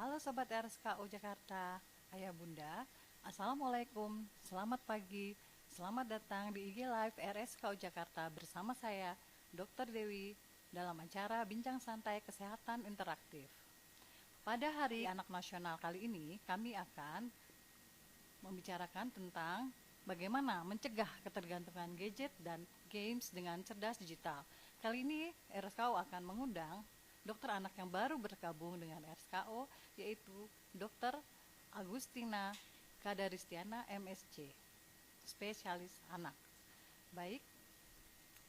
Halo Sobat RSKO Jakarta, Ayah Bunda, Assalamualaikum, selamat pagi, selamat datang di IG Live RSKO Jakarta bersama saya, Dr. Dewi, dalam acara Bincang Santai Kesehatan Interaktif. Pada Hari Anak Nasional kali ini, kami akan membicarakan tentang bagaimana mencegah ketergantungan gadget dan games dengan cerdas digital. Kali ini RSKO akan mengundang dokter anak yang baru bergabung dengan RSKO, yaitu Dr. Agustina Kadaristiana MSc, spesialis anak. Baik,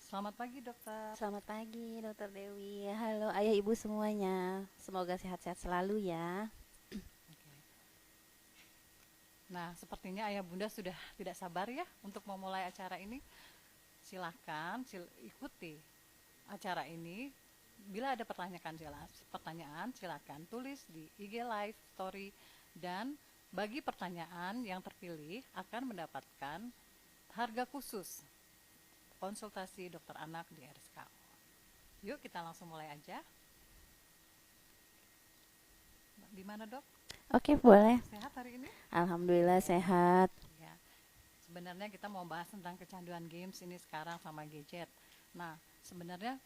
selamat pagi dokter. Selamat pagi, Dokter Dewi. Halo, ayah ibu semuanya. Semoga sehat-sehat selalu ya. Oke. Nah, sepertinya ayah bunda sudah tidak sabar ya untuk memulai acara ini. Silakan ikuti acara ini. Bila ada pertanyaan silakan tulis di IG Live Story, dan bagi pertanyaan yang terpilih akan mendapatkan harga khusus konsultasi dokter anak di RSKO. Yuk kita langsung mulai aja. Di mana dok? Oke, boleh. Sehat hari ini? Alhamdulillah sehat. Ya, sebenarnya kita mau bahas tentang kecanduan games ini sekarang sama gadget. Nah, sebenarnya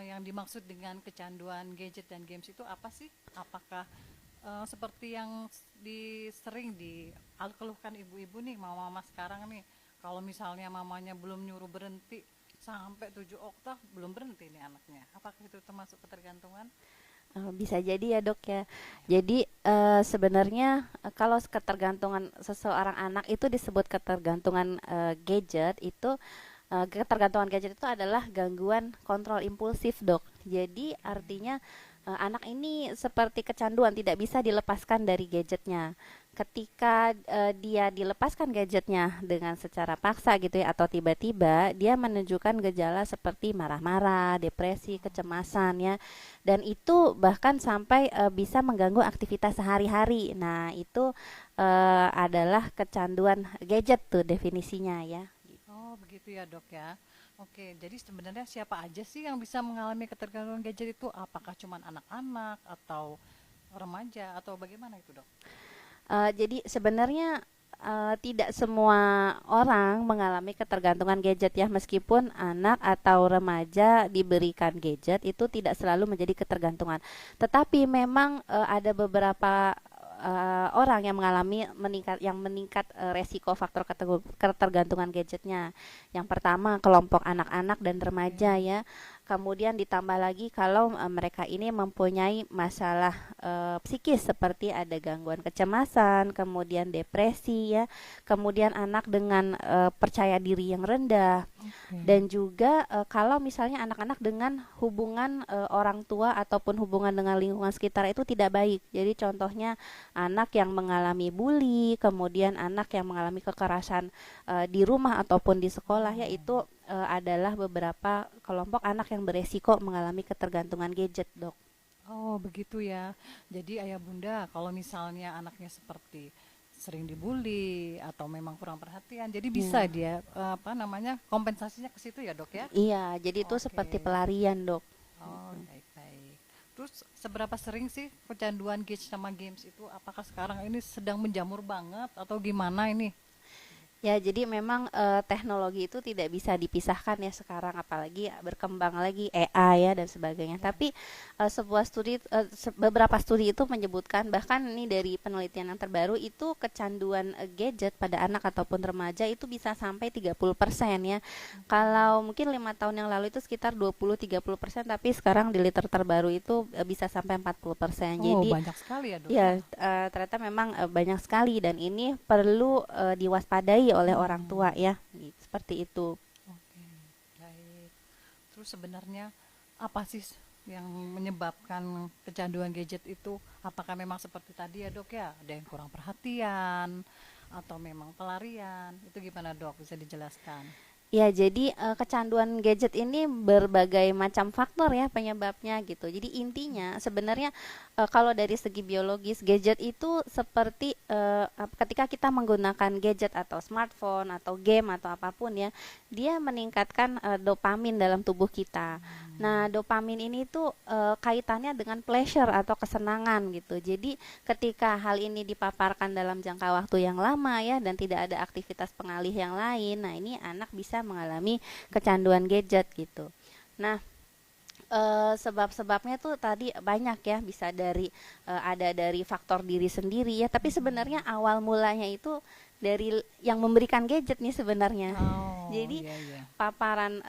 yang dimaksud dengan kecanduan gadget dan games itu apa sih? Apakah seperti yang sering dikeluhkan ibu-ibu nih, mama-mama sekarang nih, kalau misalnya mamanya belum nyuruh berhenti sampai 7 oktav belum berhenti nih anaknya. Apakah itu termasuk ketergantungan? Bisa jadi ya dok ya. Jadi sebenarnya kalau ketergantungan seseorang anak itu disebut ketergantungan gadget itu ketergantungan gadget itu adalah gangguan kontrol impulsif dok. Jadi artinya anak ini seperti kecanduan tidak bisa dilepaskan dari gadgetnya. Ketika dia dilepaskan gadgetnya dengan secara paksa gitu ya atau tiba-tiba dia menunjukkan gejala seperti marah-marah, depresi, kecemasan ya. Dan itu bahkan sampai bisa mengganggu aktivitas sehari-hari. Nah, itu adalah kecanduan gadget tuh definisinya ya. Oh, begitu ya, Dok ya. Oke, jadi sebenarnya siapa aja sih yang bisa mengalami ketergantungan gadget itu? Apakah cuma anak-anak atau remaja atau bagaimana itu, Dok? Jadi sebenarnya tidak semua orang mengalami ketergantungan gadget ya, meskipun anak atau remaja diberikan gadget itu tidak selalu menjadi ketergantungan. Tetapi memang ada beberapa orang yang meningkat resiko faktor ketergantungan gadgetnya. Yang pertama kelompok anak-anak dan remaja Oke. ya. Kemudian ditambah lagi kalau mereka ini mempunyai masalah psikis seperti ada gangguan kecemasan, kemudian depresi ya, kemudian anak dengan percaya diri yang rendah, Oke. dan juga kalau misalnya anak-anak dengan hubungan orang tua ataupun hubungan dengan lingkungan sekitar itu tidak baik. Jadi contohnya anak yang mengalami bully, kemudian anak yang mengalami kekerasan di rumah ataupun di sekolah ya, Oh. itu adalah beberapa kelompok anak yang beresiko mengalami ketergantungan gadget, Dok. Oh, begitu ya. Jadi ayah bunda, kalau misalnya anaknya seperti sering dibully atau memang kurang perhatian, jadi bisa Ya. dia apa namanya kompensasinya ke situ ya, Dok ya? Iya, jadi itu seperti Oke. pelarian, Dok. Oh, baik-baik. Terus seberapa sering sih kecanduan gadget sama games itu? Apakah sekarang ini sedang menjamur banget atau gimana ini? Ya, jadi memang teknologi itu tidak bisa dipisahkan ya sekarang, apalagi berkembang lagi AI ya dan sebagainya. Ya. Tapi beberapa studi itu menyebutkan, bahkan ini dari penelitian yang terbaru, itu kecanduan gadget pada anak ataupun remaja itu bisa sampai 30% ya. Kalau mungkin 5 tahun yang lalu itu sekitar 20-30%, tapi sekarang di liter terbaru itu bisa sampai 40%. Oh, Jadi banyak sekali ya, Dok ya. ya, ternyata memang banyak sekali dan ini perlu diwaspadai oleh orang tua Hmm. ya. Seperti itu. Oke, baik. Terus sebenarnya apa sih yang menyebabkan kecanduan gadget itu? Apakah memang seperti tadi ya, Dok ya? Ada yang kurang perhatian atau memang pelarian? Itu gimana, Dok? Bisa dijelaskan? Ya, jadi kecanduan gadget ini berbagai macam faktor ya penyebabnya gitu. Jadi intinya sebenarnya kalau dari segi biologis gadget itu seperti ketika kita menggunakan gadget atau smartphone atau game atau apapun ya, dia meningkatkan dopamin dalam tubuh kita. Nah, dopamin ini tuh kaitannya dengan pleasure atau kesenangan gitu. Jadi ketika hal ini dipaparkan dalam jangka waktu yang lama ya dan tidak ada aktivitas pengalih yang lain, nah ini anak bisa mengalami kecanduan gadget gitu. Nah, sebab-sebabnya tuh tadi banyak ya, bisa dari ada dari faktor diri sendiri ya, tapi sebenarnya awal mulanya itu dari yang memberikan gadget nih sebenarnya. Oh, Jadi iya iya. paparan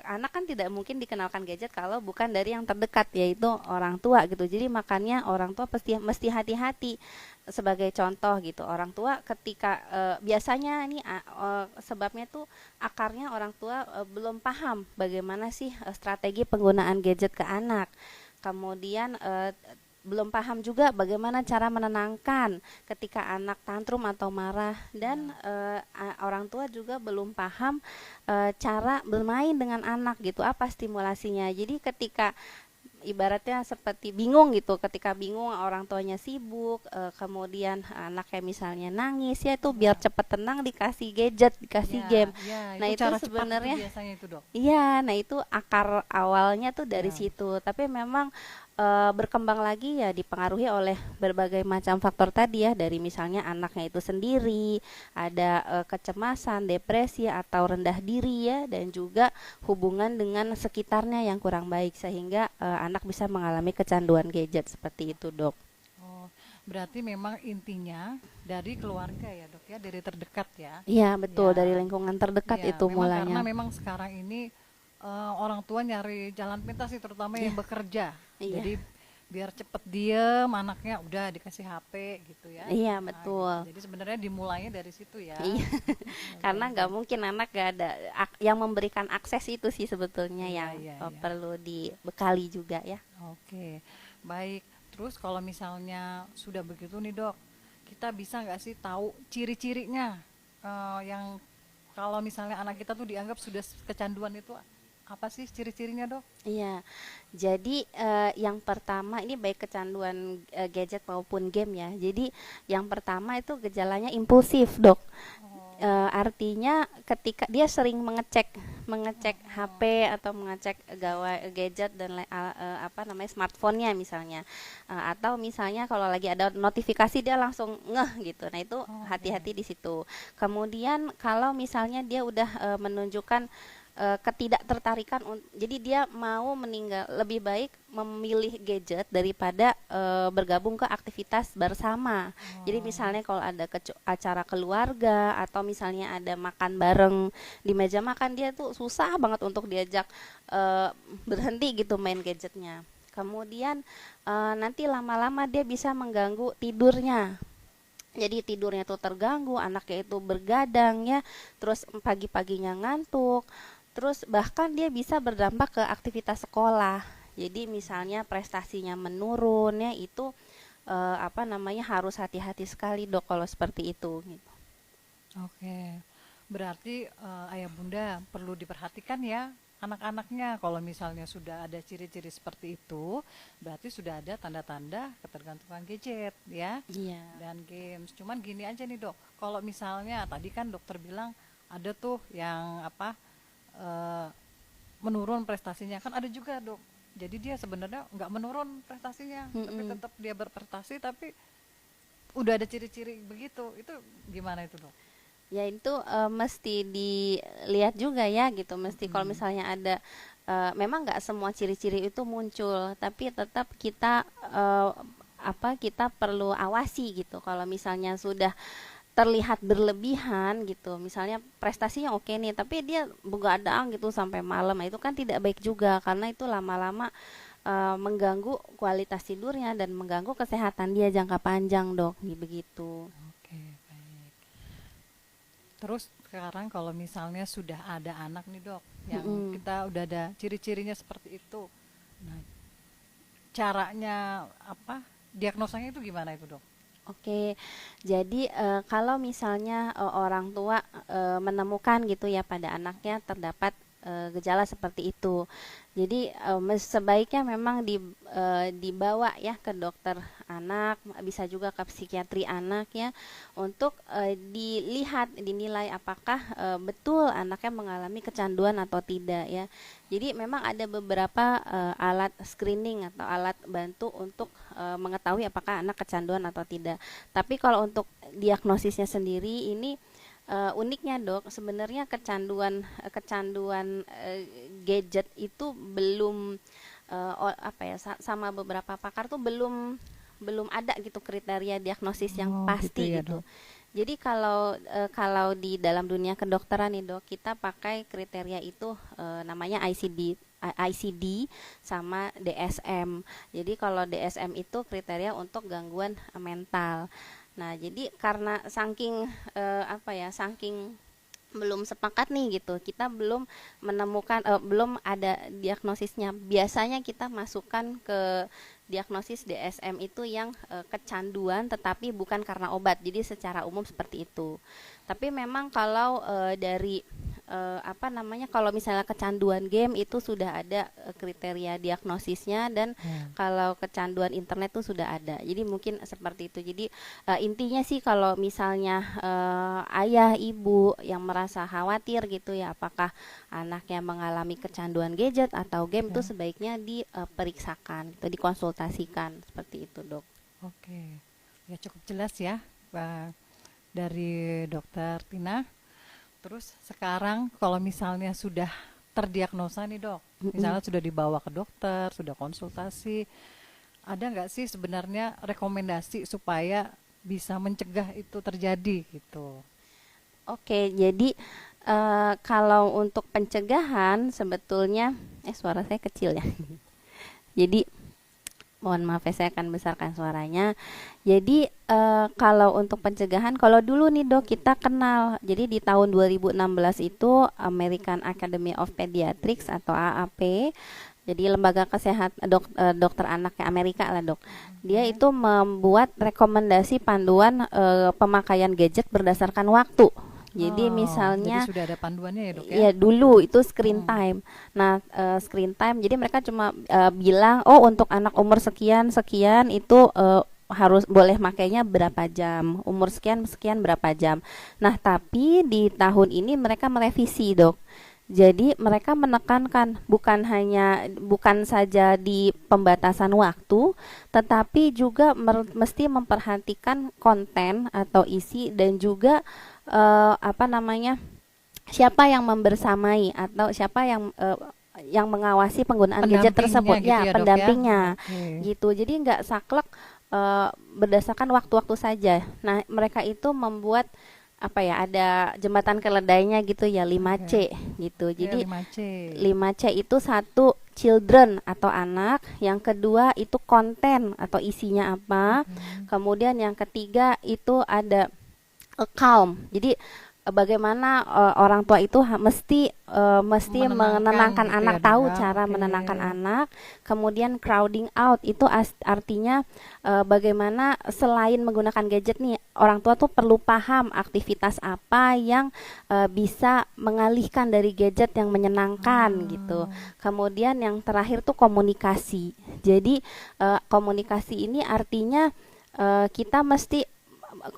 anak kan tidak mungkin dikenalkan gadget kalau bukan dari yang terdekat yaitu orang tua gitu. Jadi makanya orang tua mesti hati-hati. Sebagai contoh gitu, orang tua ketika biasanya nih sebabnya tuh akarnya orang tua belum paham bagaimana sih strategi penggunaan gadget ke anak. Kemudian belum paham juga bagaimana cara menenangkan ketika anak tantrum atau marah, dan orang tua juga belum paham cara bermain dengan anak gitu, apa stimulasinya. Jadi ketika ibaratnya seperti bingung gitu, ketika bingung orang tuanya sibuk, kemudian anaknya misalnya nangis ya, itu biar Ya, cepat tenang dikasih gadget, dikasih game. ya, ya, Nah itu itu cara cepat itu sebenarnya biasanya itu, Dok. iya, nah itu akar awalnya tuh dari Ya. situ. Tapi memang berkembang lagi ya dipengaruhi oleh berbagai macam faktor tadi ya, dari misalnya anaknya itu sendiri, ada kecemasan, depresi atau rendah diri ya, dan juga hubungan dengan sekitarnya yang kurang baik sehingga anak bisa mengalami kecanduan gadget seperti itu, Dok. Oh, berarti memang intinya dari keluarga ya, Dok ya, dari terdekat ya. Iya, betul, Ya, dari lingkungan terdekat ya, itu memang mulanya. karena memang sekarang ini orang tua nyari jalan pintas sih, terutama Iya, yang bekerja. iya. Jadi biar cepet diem, anaknya udah dikasih HP gitu ya. Iya, Nah, gitu. betul. Jadi sebenarnya dimulainya dari situ ya. Iya. Karena Baik, nggak baik. mungkin anak gak ada yang memberikan akses itu sih sebetulnya Iya, yang iya, iya. perlu dibekali juga ya. Oke, baik. Terus kalau misalnya sudah begitu nih dok, kita bisa nggak sih tahu ciri-cirinya yang kalau misalnya anak kita tuh dianggap sudah kecanduan itu apa sih ciri-cirinya dok? Iya, jadi yang pertama ini baik kecanduan gadget maupun game ya. Jadi yang pertama itu gejalanya impulsif, Dok. Oh, Artinya ketika dia sering mengecek mengecek HP oh, atau mengecek gadget dan apa namanya smartphone-nya misalnya. Atau misalnya kalau lagi ada notifikasi dia langsung ngeh gitu. Nah, itu oke. hati-hati di situ. Kemudian kalau misalnya dia udah menunjukkan ketidaktertarikan, jadi dia mau meninggal, lebih baik memilih gadget daripada bergabung ke aktivitas bersama. Jadi Oh, misalnya kalau ada acara keluarga atau misalnya ada makan bareng di meja makan, dia tuh susah banget untuk diajak eh, berhenti gitu main gadgetnya. Kemudian nanti lama-lama dia bisa mengganggu tidurnya. Jadi tidurnya tuh terganggu, anaknya itu bergadang ya, terus pagi-paginya ngantuk, terus bahkan dia bisa berdampak ke aktivitas sekolah. Jadi misalnya prestasinya menurun ya, itu apa namanya, harus hati-hati sekali, Dok, kalau seperti itu gitu. oke. Berarti ayah bunda perlu diperhatikan ya anak-anaknya. Kalau misalnya sudah ada ciri-ciri seperti itu, berarti sudah ada tanda-tanda ketergantungan gadget ya Iya. dan games. Cuman gini aja nih dok, kalau misalnya tadi kan dokter bilang ada tuh yang apa eh, menurun prestasinya, kan ada juga dok. Jadi dia sebenarnya nggak menurun prestasinya, tapi Mm-mm. tetap dia berprestasi, tapi udah ada ciri-ciri begitu. Itu gimana itu dok? Ya itu mesti dilihat juga ya gitu. Mesti kalau Mm-mm. misalnya ada memang nggak semua ciri-ciri itu muncul, tapi tetap kita apa, kita perlu awasi gitu. Kalau misalnya sudah terlihat berlebihan gitu, misalnya prestasinya oke nih tapi dia begadang gitu sampai malam, nah itu kan tidak baik juga karena itu lama-lama mengganggu kualitas tidurnya dan mengganggu kesehatan dia jangka panjang, Dok, begitu. Oke, baik. Terus sekarang kalau misalnya sudah ada anak nih dok, yang Mm-mm. kita udah ada ciri-cirinya seperti itu, nah caranya apa? Diagnosanya itu gimana itu dok? Oke, jadi kalau misalnya orang tua menemukan gitu ya pada anaknya terdapat gejala seperti itu, jadi sebaiknya memang dibawa ya ke dokter anak, bisa juga ke psikiatri anak ya, untuk dilihat, dinilai apakah betul anaknya mengalami kecanduan atau tidak ya. Jadi memang ada beberapa alat screening atau alat bantu untuk mengetahui apakah anak kecanduan atau tidak. Tapi kalau untuk diagnosisnya sendiri ini uniknya dok, sebenarnya kecanduan gadget itu belum apa ya sama beberapa pakar tuh belum belum ada gitu kriteria diagnosis yang Oh gitu pasti ya gitu. dok. Jadi kalau di dalam dunia kedokteran nih dok, kita pakai kriteria itu namanya ICD sama DSM. Jadi kalau DSM itu kriteria untuk gangguan mental. Nah, jadi karena saking apa ya, saking belum sepakat nih gitu, kita belum menemukan belum ada diagnosisnya. Biasanya kita masukkan ke diagnosis DSM itu yang kecanduan tetapi bukan karena obat. Jadi secara umum seperti itu. Tapi memang kalau dari apa namanya, kalau misalnya kecanduan game itu sudah ada kriteria diagnosisnya, dan Ya. kalau kecanduan internet tuh sudah ada. Jadi mungkin seperti itu. Jadi intinya sih kalau misalnya ayah ibu yang merasa khawatir gitu ya apakah anaknya mengalami kecanduan gadget atau game, itu Ya. sebaiknya diperiksakan, gitu, dikonsultasikan seperti itu dok. Oke. Ya cukup jelas ya, dari dokter Tina. Terus sekarang kalau misalnya sudah terdiagnosa nih dok, Mm-mm. misalnya sudah dibawa ke dokter, sudah konsultasi, ada nggak sih sebenarnya rekomendasi supaya bisa mencegah itu terjadi gitu? Oke, jadi kalau untuk pencegahan sebetulnya suara saya kecil ya. Jadi mohon maaf ya, saya akan besarkan suaranya. Jadi kalau untuk pencegahan, kalau dulu nih dok kita kenal. Jadi di tahun 2016 itu American Academy of Pediatrics atau AAP, jadi lembaga kesehatan dokter anaknya Amerika lah dok. Dia Oke. itu membuat rekomendasi panduan pemakaian gadget berdasarkan waktu. Jadi Oh, jadi misalnya sudah ada panduannya ya dok ya? ya dulu itu screen Mm. time. Nah, screen time jadi mereka cuma bilang oh untuk anak umur sekian sekian itu harus boleh makainya berapa jam, umur sekian sekian berapa jam. Nah, tapi di tahun ini mereka merevisi, Dok. Jadi mereka menekankan bukan saja di pembatasan waktu, tetapi juga mesti memperhatikan konten atau isi, dan juga apa namanya, siapa yang membersamai atau siapa yang mengawasi penggunaan gadget Pendampingnya tersebut gitu ya, ya dok ya? pendampingnya Oke. gitu. Jadi nggak saklek berdasarkan waktu-waktu saja. Nah, mereka itu membuat apa ya, ada jembatan keledainya gitu ya, lima Oke. c gitu. Oke, Jadi 5C. 5C itu satu children atau anak, yang kedua itu konten atau isinya apa, Mhm. kemudian yang ketiga itu ada calm. Jadi bagaimana orang tua itu mesti Menenangkan menenangkan gitu ya anak, dok tahu ya? cara Oke. menenangkan anak. Kemudian crowding out itu artinya bagaimana selain menggunakan gadget nih, orang tua tuh perlu paham aktivitas apa yang bisa mengalihkan dari gadget yang menyenangkan gitu. Ah, Kemudian yang terakhir tuh komunikasi. Jadi komunikasi ini artinya kita mesti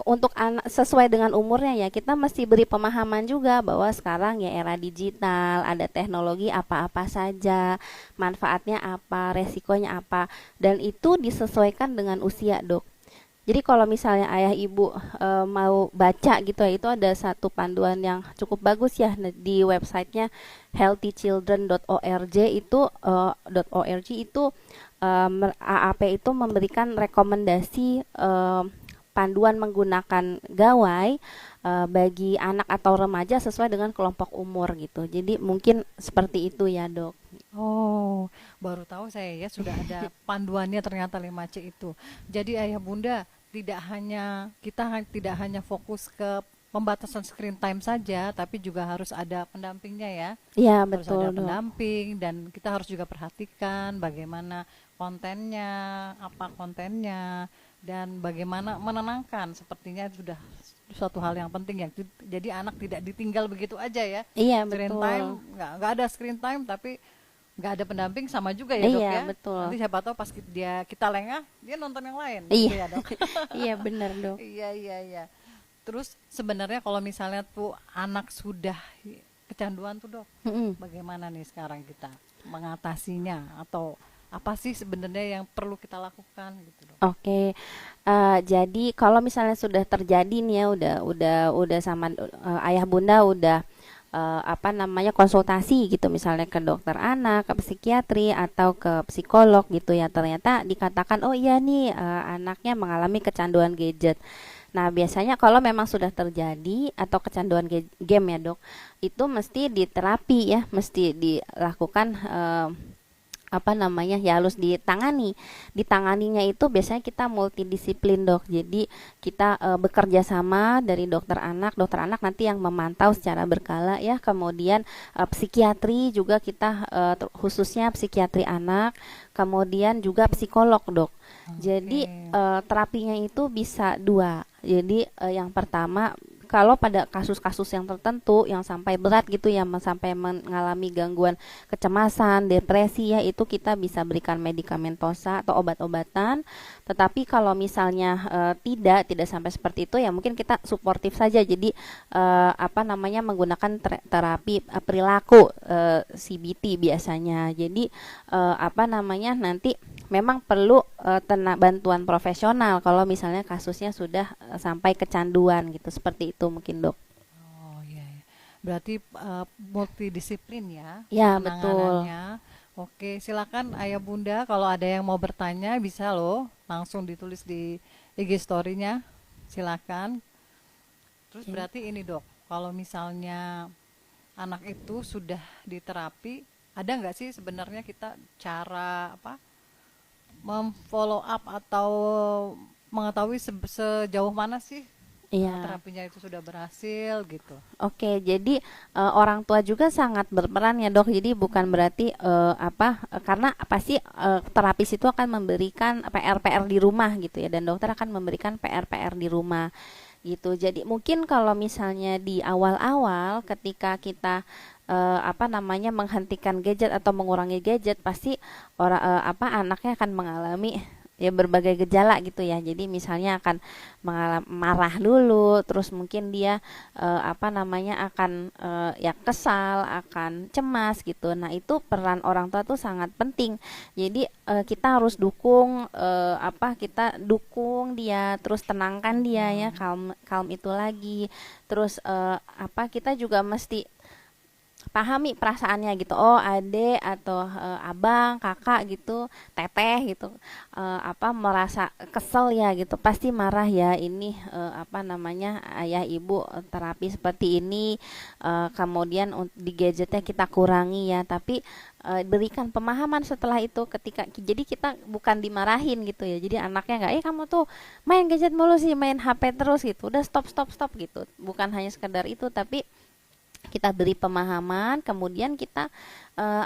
untuk anak sesuai dengan umurnya ya, kita mesti beri pemahaman juga bahwa sekarang ya era digital, ada teknologi apa-apa saja, manfaatnya apa, resikonya apa, dan itu disesuaikan dengan usia dok. Jadi kalau misalnya ayah ibu mau baca gitu ya, itu ada satu panduan yang cukup bagus ya di websitenya healthychildren.org itu .org itu AAP itu memberikan rekomendasi panduan menggunakan gawai bagi anak atau remaja sesuai dengan kelompok umur gitu. Jadi mungkin seperti itu ya dok. oh, baru tahu saya ya sudah ada panduannya ternyata 5C itu. Jadi ayah bunda tidak hanya fokus ke pembatasan screen time saja, tapi juga harus ada pendampingnya ya. Iya Harus betul ada dok. pendamping dan kita harus juga perhatikan bagaimana kontennya, apa kontennya, dan bagaimana menenangkan, sepertinya sudah suatu hal yang penting ya. Jadi anak tidak ditinggal begitu aja ya. Iya, Screen betul. time nggak ada screen time, tapi nggak ada pendamping sama juga ya dok Iya, ya. betul. Nanti siapa tahu pas kita lengah dia nonton yang lain Iya. gitu ya dok. Iya, benar, Dok. Iya iya iya. Terus sebenarnya kalau misalnya tuh anak sudah kecanduan tuh dok, Mm-mm. bagaimana nih sekarang kita mengatasinya, atau apa sih sebenarnya yang perlu kita lakukan gitu dok? Oke, jadi kalau misalnya sudah terjadi nih ya, udah sama ayah bunda udah apa namanya konsultasi gitu, misalnya ke dokter anak, ke psikiatri atau ke psikolog gitu ya, ternyata dikatakan oh iya nih anaknya mengalami kecanduan gadget. Nah, biasanya kalau memang sudah terjadi atau kecanduan game ya dok, itu mesti diterapi ya, mesti dilakukan apa namanya ya, harus ditanganinya itu biasanya kita multidisiplin dok. Jadi kita bekerja sama dari dokter anak nanti yang memantau secara berkala ya, kemudian psikiatri juga kita khususnya psikiatri anak, kemudian juga psikolog dok. Jadi Oke. terapinya itu bisa dua. Jadi yang pertama, kalau pada kasus-kasus yang tertentu yang sampai berat gitu ya, sampai mengalami gangguan kecemasan, depresi ya, itu kita bisa berikan medikamentosa atau obat-obatan. Tetapi kalau misalnya tidak sampai seperti itu ya, mungkin kita suportif saja. Jadi apa namanya menggunakan terapi perilaku, CBT biasanya. Jadi apa namanya nanti memang perlu bantuan profesional kalau misalnya kasusnya sudah sampai kecanduan gitu, seperti itu mungkin dok. Oh iya, iya. Berarti multidisiplin ya Ya betul. penanganannya. Oke, silakan ayah bunda kalau ada yang mau bertanya bisa loh langsung ditulis di IG story-nya. Silakan. Terus Oke. berarti ini dok, kalau misalnya anak itu sudah diterapi, ada nggak sih sebenarnya kita cara apa memfollow up atau mengetahui sejauh mana sih Iya. terapinya itu sudah berhasil gitu? Oke, jadi orang tua juga sangat berperan ya dok. Jadi bukan berarti karena pasti terapis itu akan memberikan PR-PR di rumah gitu ya, dan dokter akan memberikan PR-PR di rumah gitu. Jadi mungkin kalau misalnya di awal-awal ketika kita apa namanya menghentikan gadget atau mengurangi gadget, pasti anaknya akan mengalami ya berbagai gejala gitu ya. Jadi misalnya akan mengalami marah dulu, terus mungkin dia apa namanya akan ya kesal, akan cemas gitu. Nah, itu peran orang tua tuh sangat penting. Jadi kita harus dukung kita dukung dia, terus tenangkan dia ya, Ya. calm calm itu lagi. Terus kita juga mesti pahami perasaannya gitu. Oh, ade atau abang, kakak gitu, teteh gitu. Merasa kesel ya gitu. Pasti marah ya, ini apa namanya ayah ibu terapi seperti ini. Kemudian di gadgetnya kita kurangi ya, tapi berikan pemahaman setelah itu, ketika jadi kita bukan dimarahin gitu ya. Jadi anaknya nggak kamu tuh main gadget mulu sih, main HP terus gitu. Udah stop stop stop gitu. Bukan hanya sekedar itu, tapi kita beri pemahaman, kemudian kita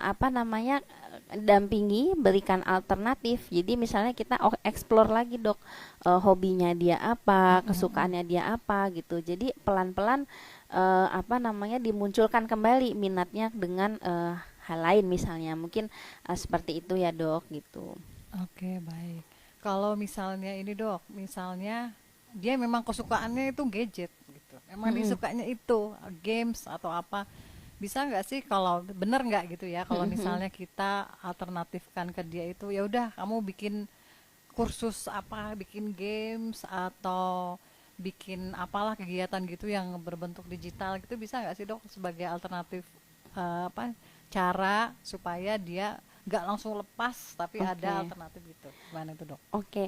apa namanya dampingi, berikan alternatif. Jadi misalnya kita explore lagi dok, hobinya dia apa, Mm-mm. kesukaannya dia apa gitu. Jadi pelan-pelan apa namanya dimunculkan kembali minatnya dengan hal lain, misalnya mungkin seperti itu ya dok gitu. Oke, baik. Kalau misalnya ini dok, misalnya dia memang kesukaannya itu gadget gitu. Emang Mm-mm. disukanya itu games atau apa? Bisa nggak sih kalau bener nggak gitu ya? Kalau Mm-mm. misalnya kita alternatifkan ke dia itu, ya udah kamu bikin kursus apa, bikin games atau bikin apalah kegiatan gitu yang berbentuk digital gitu, bisa nggak sih dok sebagai alternatif apa cara supaya dia nggak langsung lepas tapi ada Oke. alternatif gitu, gimana itu dok? Oke,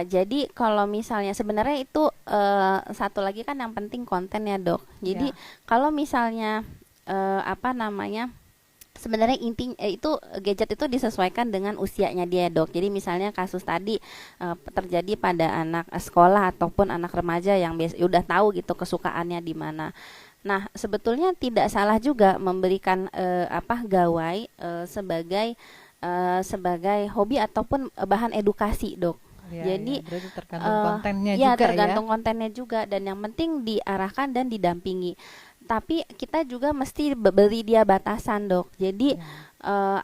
jadi kalau misalnya sebenarnya itu satu lagi kan yang penting konten ya dok. Jadi Ya. kalau misalnya apa namanya sebenarnya itu gadget itu disesuaikan dengan usianya dia dok. Jadi misalnya kasus tadi terjadi pada anak sekolah ataupun anak remaja yang udah tahu gitu kesukaannya di mana. Nah, sebetulnya tidak salah juga memberikan gawai sebagai hobi ataupun bahan edukasi, Dok. Ya, ya, Jadi berarti tergantung kontennya ya juga ya. tergantung kontennya juga, dan yang penting diarahkan dan didampingi. Tapi kita juga mesti beri dia batasan, Dok. Jadi Ya.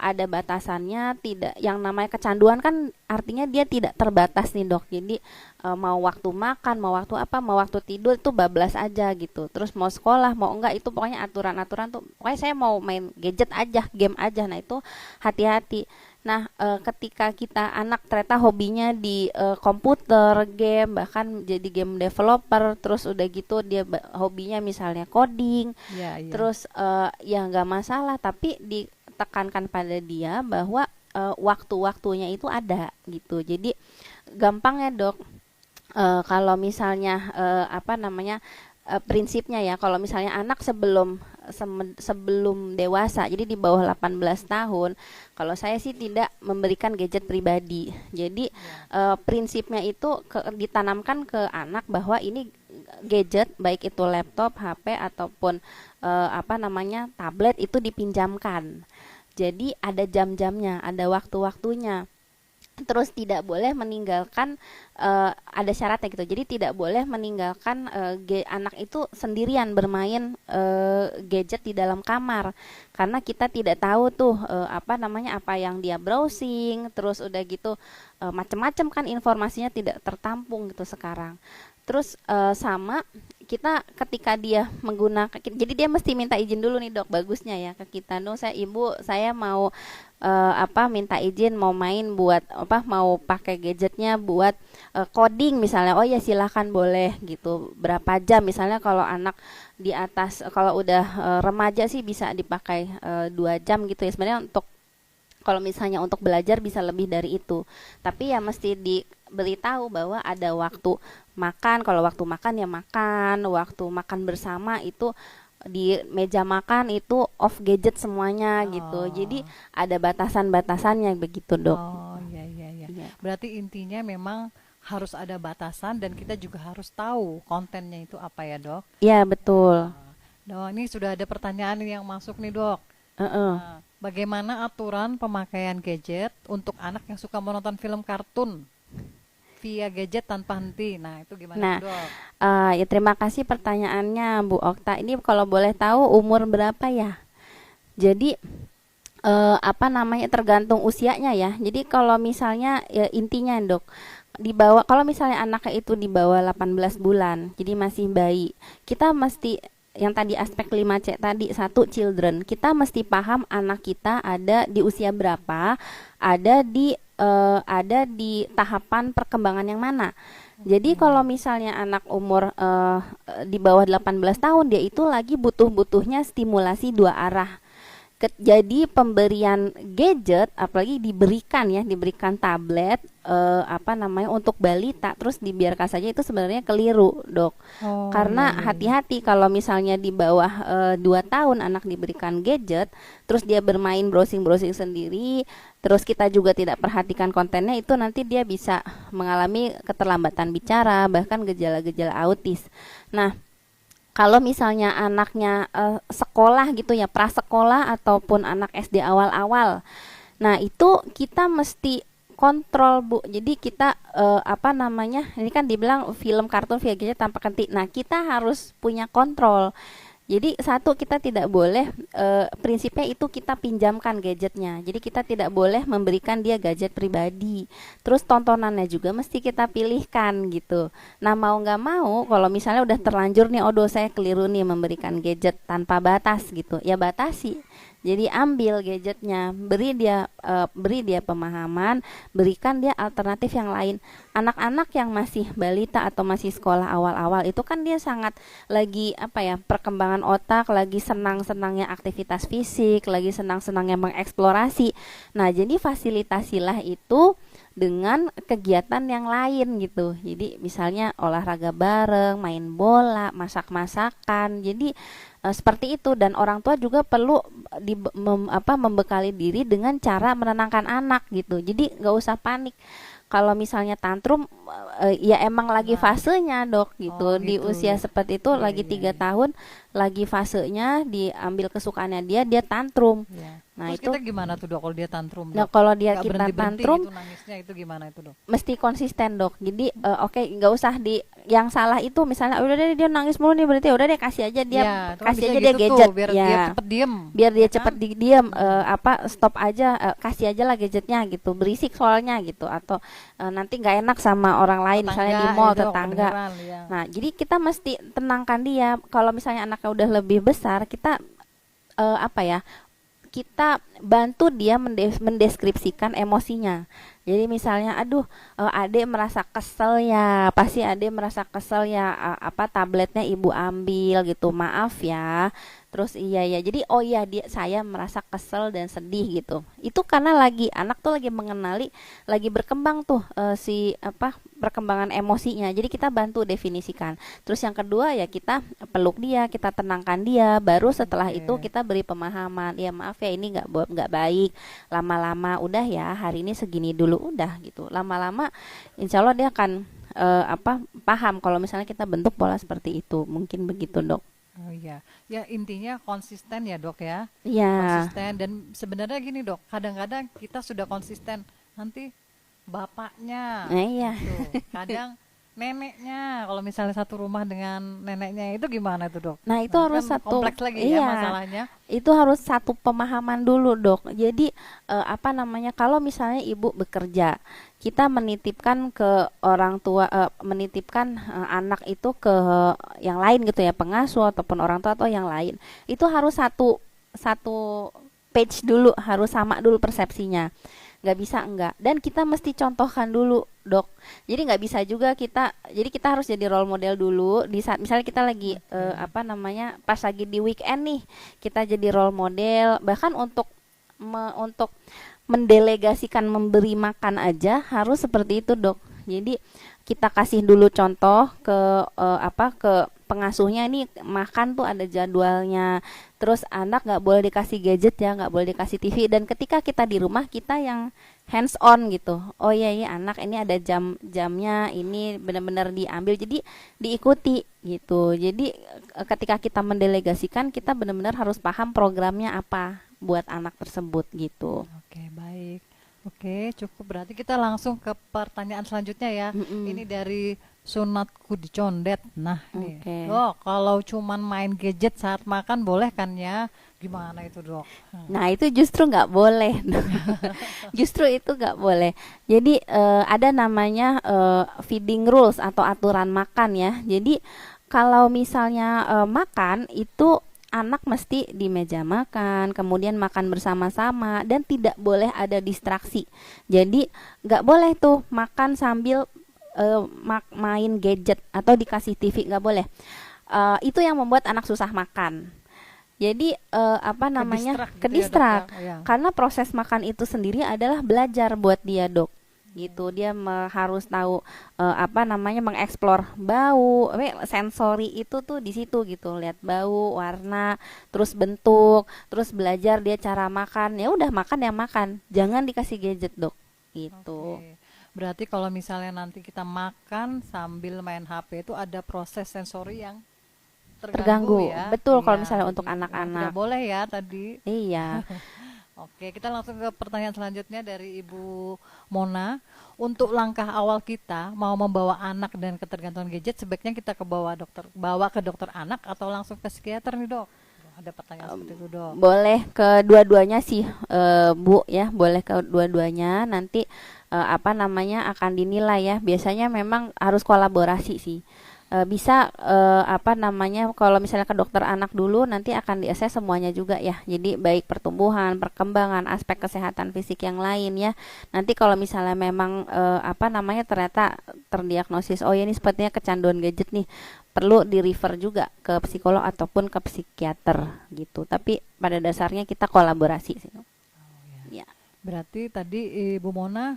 ada batasannya, tidak yang namanya kecanduan kan artinya dia tidak terbatas nih, Dok. Jadi mau waktu makan, mau waktu apa, mau waktu tidur itu bablas aja gitu. Terus mau sekolah, mau enggak, itu pokoknya aturan-aturan tuh. Pokoknya saya mau main gadget aja, game aja. Nah, itu hati-hati. Nah, ketika kita anak ternyata hobinya di komputer, game, bahkan jadi game developer, terus udah gitu dia hobinya misalnya coding, Ya, ya. terus ya nggak masalah, tapi ditekankan pada dia bahwa waktu-waktunya itu ada gitu. Jadi gampang ya, Dok. Kalau misalnya apa namanya, prinsipnya ya, kalau misalnya anak sebelum dewasa, jadi di bawah 18 tahun, kalau saya sih tidak memberikan gadget pribadi. Jadi Ya. prinsipnya itu ditanamkan ke anak bahwa ini gadget, baik itu laptop, HP ataupun apa namanya, tablet, itu dipinjamkan. Jadi ada jam-jamnya, ada waktu-waktunya. Terus tidak boleh meninggalkan, ada syaratnya gitu. Jadi tidak boleh meninggalkan anak itu sendirian bermain gadget di dalam kamar, karena kita tidak tahu tuh apa namanya, apa yang dia browsing, terus udah gitu macem-macem kan informasinya tidak tertampung gitu sekarang. Terus sama kita ketika dia menggunakan, jadi dia mesti minta izin dulu nih, Dok, bagusnya ya ke kita. No, saya mau apa, minta izin mau main buat apa, mau pakai gadgetnya buat coding misalnya. Oh ya silahkan, boleh gitu. Berapa jam misalnya, kalau anak di atas, kalau udah remaja sih bisa dipakai 2 jam gitu ya. Sebenarnya untuk, kalau misalnya untuk belajar bisa lebih dari itu. Tapi ya mesti diberitahu bahwa ada waktu makan. Kalau waktu makan ya makan, waktu makan bersama itu di meja makan itu off gadget semuanya gitu. Jadi Oh. ada batasan-batasannya begitu, Dok. Oh, ya, ya, ya. Iya. Berarti intinya memang harus ada batasan dan kita juga harus tahu kontennya itu apa ya, Dok. Iya, betul. Dok, ini sudah ada pertanyaan yang masuk nih, Dok. Heeh. Nah, bagaimana aturan pemakaian gadget untuk anak yang suka menonton film kartun via gadget tanpa henti? Nah, itu gimana Nah, tuh, Dok? ya terima kasih pertanyaannya, Bu Okta. Ini kalau boleh tahu umur berapa ya? Jadi apa namanya, tergantung usianya ya. Jadi kalau misalnya ya, intinya, Dok, kalau misalnya anaknya itu di bawah 18 bulan, jadi masih bayi, kita mesti, yang tadi aspek 5C tadi, satu, children. Kita mesti paham anak kita ada di usia berapa, ada di tahapan perkembangan yang mana. Jadi Oke. kalau misalnya anak umur di bawah 18 tahun, dia itu lagi butuh-butuhnya stimulasi dua arah. Jadi pemberian gadget, apalagi diberikan tablet, apa namanya, untuk balita terus dibiarkan saja, itu sebenarnya keliru, Dok. Oh, ya, Karena ya, ya. hati-hati kalau misalnya di bawah 2 tahun anak diberikan gadget, terus dia bermain browsing-browsing sendiri, terus kita juga tidak perhatikan kontennya, itu nanti dia bisa mengalami keterlambatan bicara, bahkan gejala-gejala autis. Nah, kalau misalnya anaknya sekolah gitu ya, prasekolah ataupun anak SD awal-awal, nah itu kita mesti kontrol, Bu. Jadi kita apa namanya, ini kan dibilang film kartun via gadget tanpa henti. Nah, kita harus punya kontrol. Jadi satu, kita tidak boleh, prinsipnya itu kita pinjamkan gadgetnya. Jadi kita tidak boleh memberikan dia gadget pribadi. Terus tontonannya juga mesti kita pilihkan gitu. Nah, mau nggak mau, kalau misalnya udah terlanjur nih, oh saya keliru nih memberikan gadget tanpa batas gitu, ya batasi. Jadi ambil gadgetnya, beri dia pemahaman, berikan dia alternatif yang lain. Anak-anak yang masih balita atau masih sekolah awal-awal itu kan dia sangat lagi apa ya, perkembangan otak, lagi senang-senangnya aktivitas fisik, lagi senang-senangnya mengeksplorasi. Nah, jadi fasilitasilah itu dengan kegiatan yang lain gitu. Jadi misalnya olahraga bareng, main bola, masak-masakan. Jadi seperti itu, dan orang tua juga perlu membekali diri dengan cara menenangkan anak gitu. Jadi nggak usah panik. kalau misalnya tantrum, ya emang lagi Nah, fasenya dok oh gitu, di gitu usia ya. seperti itu Iya, lagi iya, 3 tahun, lagi fasenya diambil kesukaannya dia tantrum. iya. Nah Terus itu, kita gimana tuh dok kalau dia tantrum nah dok? kalau dia Nggak kita berhenti berhenti tantrum gitu nangisnya itu gimana itu dok? mesti konsisten dok. Jadi oke, nggak usah di yang salah itu misalnya udah deh dia nangis mulu nih, berarti udah deh Iya, itu kan kasih bisa aja dia gitu tuh gadget biar dia ya, cepet diem, biar dia ya kan? cepet diam, Mm-mm. apa stop aja, kasih aja lah gadgetnya gitu, berisik soalnya gitu, atau nanti nggak enak sama orang lain misalnya Tetangga di ya mall, dok, tetangga. kedengeran ya. Nah jadi kita mesti tenangkan dia. Kalau misalnya anaknya udah lebih besar, kita apa ya, kita bantu dia mendeskripsikan emosinya. Jadi misalnya, aduh, adek merasa kesel ya, pasti adek merasa kesel ya, apa tabletnya ibu ambil gitu, maaf ya. Terus iya ya, jadi oh iya dia saya merasa kesel dan sedih gitu. Itu karena lagi anak tuh lagi mengenali, lagi berkembang tuh, si apa perkembangan emosinya. Jadi kita bantu definisikan. Terus yang kedua ya kita peluk dia, kita tenangkan dia. Baru setelah itu Oke. kita beri pemahaman. Ya maaf ya ini nggak baik. Lama-lama udah ya hari ini segini dulu udah gitu. Lama-lama insya Allah dia akan apa paham kalau misalnya kita bentuk pola seperti itu. Mungkin begitu dok. Oh iya, ya intinya konsisten ya dok ya, Iya, konsisten dan sebenarnya gini dok, kadang-kadang kita sudah konsisten, nanti bapaknya nah iya. gitu, kadang neneknya, kalau misalnya satu rumah dengan neneknya itu gimana tuh dok? Nah itu Nah itu harus kan satu, kompleks lagi ya iya, masalahnya. itu harus satu pemahaman dulu dok. Jadi apa namanya, kalau misalnya ibu bekerja, kita menitipkan ke orang tua, menitipkan anak itu ke yang lain gitu ya, pengasuh ataupun orang tua atau yang lain, itu harus satu satu page dulu, harus sama dulu persepsinya, nggak bisa enggak, dan kita mesti contohkan dulu dok. Jadi nggak bisa juga kita, jadi kita harus jadi role model dulu di saat misalnya kita lagi Oke. apa namanya pas lagi di weekend nih, kita jadi role model. Bahkan untuk untuk mendelegasikan memberi makan aja harus seperti itu dok. Jadi kita kasih dulu contoh ke apa ke pengasuhnya, ini makan tuh ada jadwalnya. Terus anak nggak boleh dikasih gadget ya, nggak boleh dikasih TV. Dan ketika kita di rumah kita yang hands on gitu. Oh iya iya anak ini ada jamnya, ini benar-benar diambil. Jadi diikuti gitu. Jadi ketika kita mendelegasikan kita benar-benar harus paham programnya apa buat anak tersebut gitu. Oke, baik. Oke, cukup. Berarti kita langsung ke pertanyaan selanjutnya ya. Ini Mm-mm. dari Sunatku Dicondet. Nah, ini. Oke. Dok, kalau cuman main gadget saat makan boleh kan ya? Gimana itu, Dok? Nah itu justru nggak boleh, justru itu nggak boleh. Jadi ada namanya feeding rules atau aturan makan ya. Jadi kalau misalnya makan itu anak mesti di meja makan, kemudian makan bersama-sama dan tidak boleh ada distraksi. Jadi nggak boleh tuh makan sambil main gadget atau dikasih TV, nggak boleh. Itu yang membuat anak susah makan. Jadi apa Ke namanya, distrak gitu ya, Dok ya? kedistrak, Ya. karena proses makan itu sendiri adalah belajar buat dia dok. Gitu dia harus tahu apa namanya mengeksplor bau, sensori itu tuh di situ gitu, lihat bau, warna, terus bentuk, terus belajar dia cara makan. Ya udah makan ya makan, jangan dikasih gadget dok. Gitu. Oke. Berarti kalau misalnya nanti kita makan sambil main HP itu ada proses sensori yang terganggu Terganggu, ya? betul kalau Iya, misalnya jadi untuk memang tidak anak-anak. boleh ya tadi. Iya. Oke, kita langsung ke pertanyaan selanjutnya dari Ibu Mona. Untuk langkah awal kita mau membawa anak dan ketergantungan gadget, sebaiknya kita bawa ke dokter anak atau langsung ke psikiater nih dok? Ada pertanyaan seperti itu dok. Boleh kedua-duanya sih, Bu ya, boleh kedua-duanya. Nanti apa namanya akan dinilai ya. Biasanya memang harus kolaborasi sih. Bisa apa namanya kalau misalnya ke dokter anak dulu nanti akan diakses semuanya juga ya. Jadi baik pertumbuhan, perkembangan, aspek kesehatan fisik yang lain ya. Nanti kalau misalnya memang apa namanya ternyata terdiagnosis oh ya ini sepertinya kecanduan gadget nih, perlu di refer juga ke psikolog ataupun ke psikiater gitu. Tapi pada dasarnya kita kolaborasi sih. Ya, Berarti tadi Ibu Mona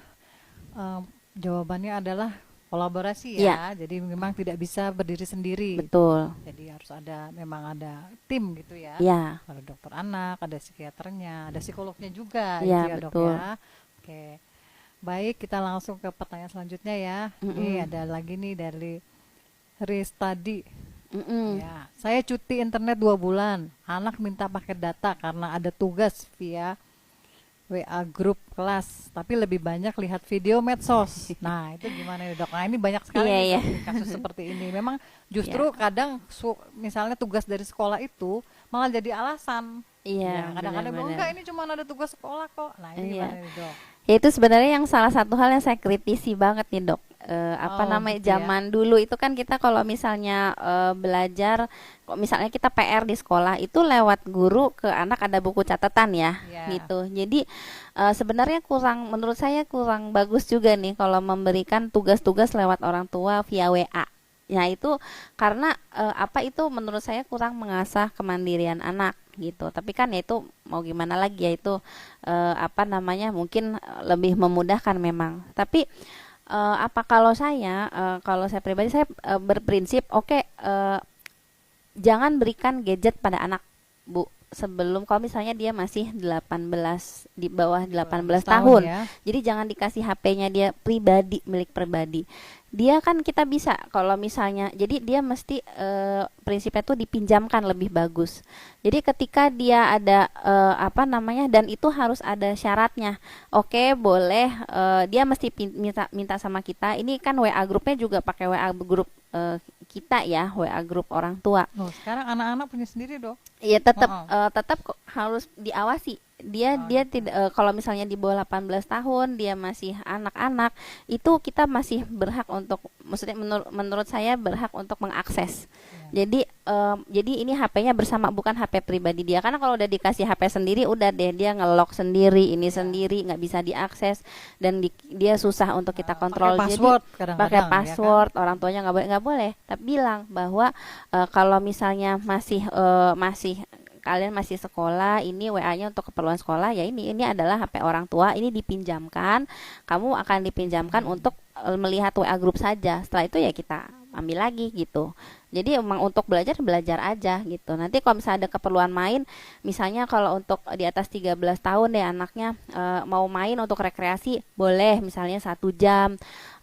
eh, jawabannya adalah kolaborasi ya, ya. Jadi memang tidak bisa berdiri sendiri. betul. Jadi harus ada memang ada tim gitu ya. Ya, Ada dokter anak, ada psikiaternya, ada psikolognya juga gitu ya ya dok betul. ya. Oke. Baik, kita langsung ke pertanyaan selanjutnya ya. Ini Mm-mm. ada lagi nih dari Ristadi. Mm-mm. Ya, saya cuti internet 2 bulan. Anak minta pakai data karena ada tugas via WA grup kelas, tapi lebih banyak lihat video medsos. Nah, itu gimana nih dok? Nah, ini banyak sekali Iya nih ya. dok nih kasus seperti ini. Memang Ya, justru kadang misalnya tugas dari sekolah itu malah jadi alasan. iya Ya, kadang-kadang bilang benar-benar. enggak ini cuma ada tugas sekolah kok. Nah, ini Iya. gimana nih dok? Ya itu sebenarnya yang salah satu hal yang saya kritisi banget nih dok. Apa Oh, namanya gitu ya. zaman dulu itu kan kita kalau misalnya belajar, kok misalnya kita PR di sekolah itu lewat guru ke anak ada buku catatan ya, Ya, gitu. Jadi sebenarnya kurang, menurut saya kurang bagus juga nih kalau memberikan tugas-tugas lewat orang tua via WA. Ya itu karena apa itu menurut saya kurang mengasah kemandirian anak gitu. Tapi kan ya itu mau gimana lagi ya itu apa namanya mungkin lebih memudahkan memang. Tapi apa kalau saya pribadi saya berprinsip oke, jangan berikan gadget pada anak, Bu. Sebelum kalau misalnya dia masih 18, di bawah 18 18 tahun tahun. ya. Jadi jangan dikasih HP-nya dia pribadi, milik pribadi. Dia kan kita bisa kalau misalnya jadi dia mesti prinsipnya tuh dipinjamkan lebih bagus. Jadi ketika dia ada apa namanya dan itu harus ada syaratnya. Oke, boleh dia mesti minta minta sama kita. Ini kan WA grupnya juga pakai WA grup kita ya, WA grup orang tua. Oh, sekarang anak-anak punya sendiri dok. Iya tetap Oh, tetap kok harus diawasi. Dia oh dia gitu. tidak kalau misalnya di bawah 18 tahun dia masih anak-anak, itu kita masih berhak untuk maksudnya menurut saya berhak untuk mengakses. Ya. Jadi ini HP-nya bersama bukan HP pribadi dia. Karena kalau udah dikasih HP sendiri udah deh dia nge-lock sendiri, ini Ya. sendiri nggak bisa diakses dan dia susah untuk kita Pakai kontrol. Jadi password pakai kadang-kadang ya kan. password orang tuanya nggak boleh tapi bilang bahwa kalau misalnya masih kalian masih sekolah, ini WA-nya untuk keperluan sekolah ya, ini adalah HP orang tua, ini dipinjamkan, kamu akan dipinjamkan untuk melihat WA grup saja, setelah itu ya kita ambil lagi gitu. Jadi emang untuk belajar belajar aja gitu. Nanti kalau misalnya ada keperluan main, misalnya kalau untuk di atas 13 tahun deh anaknya mau main untuk rekreasi boleh misalnya 1 jam,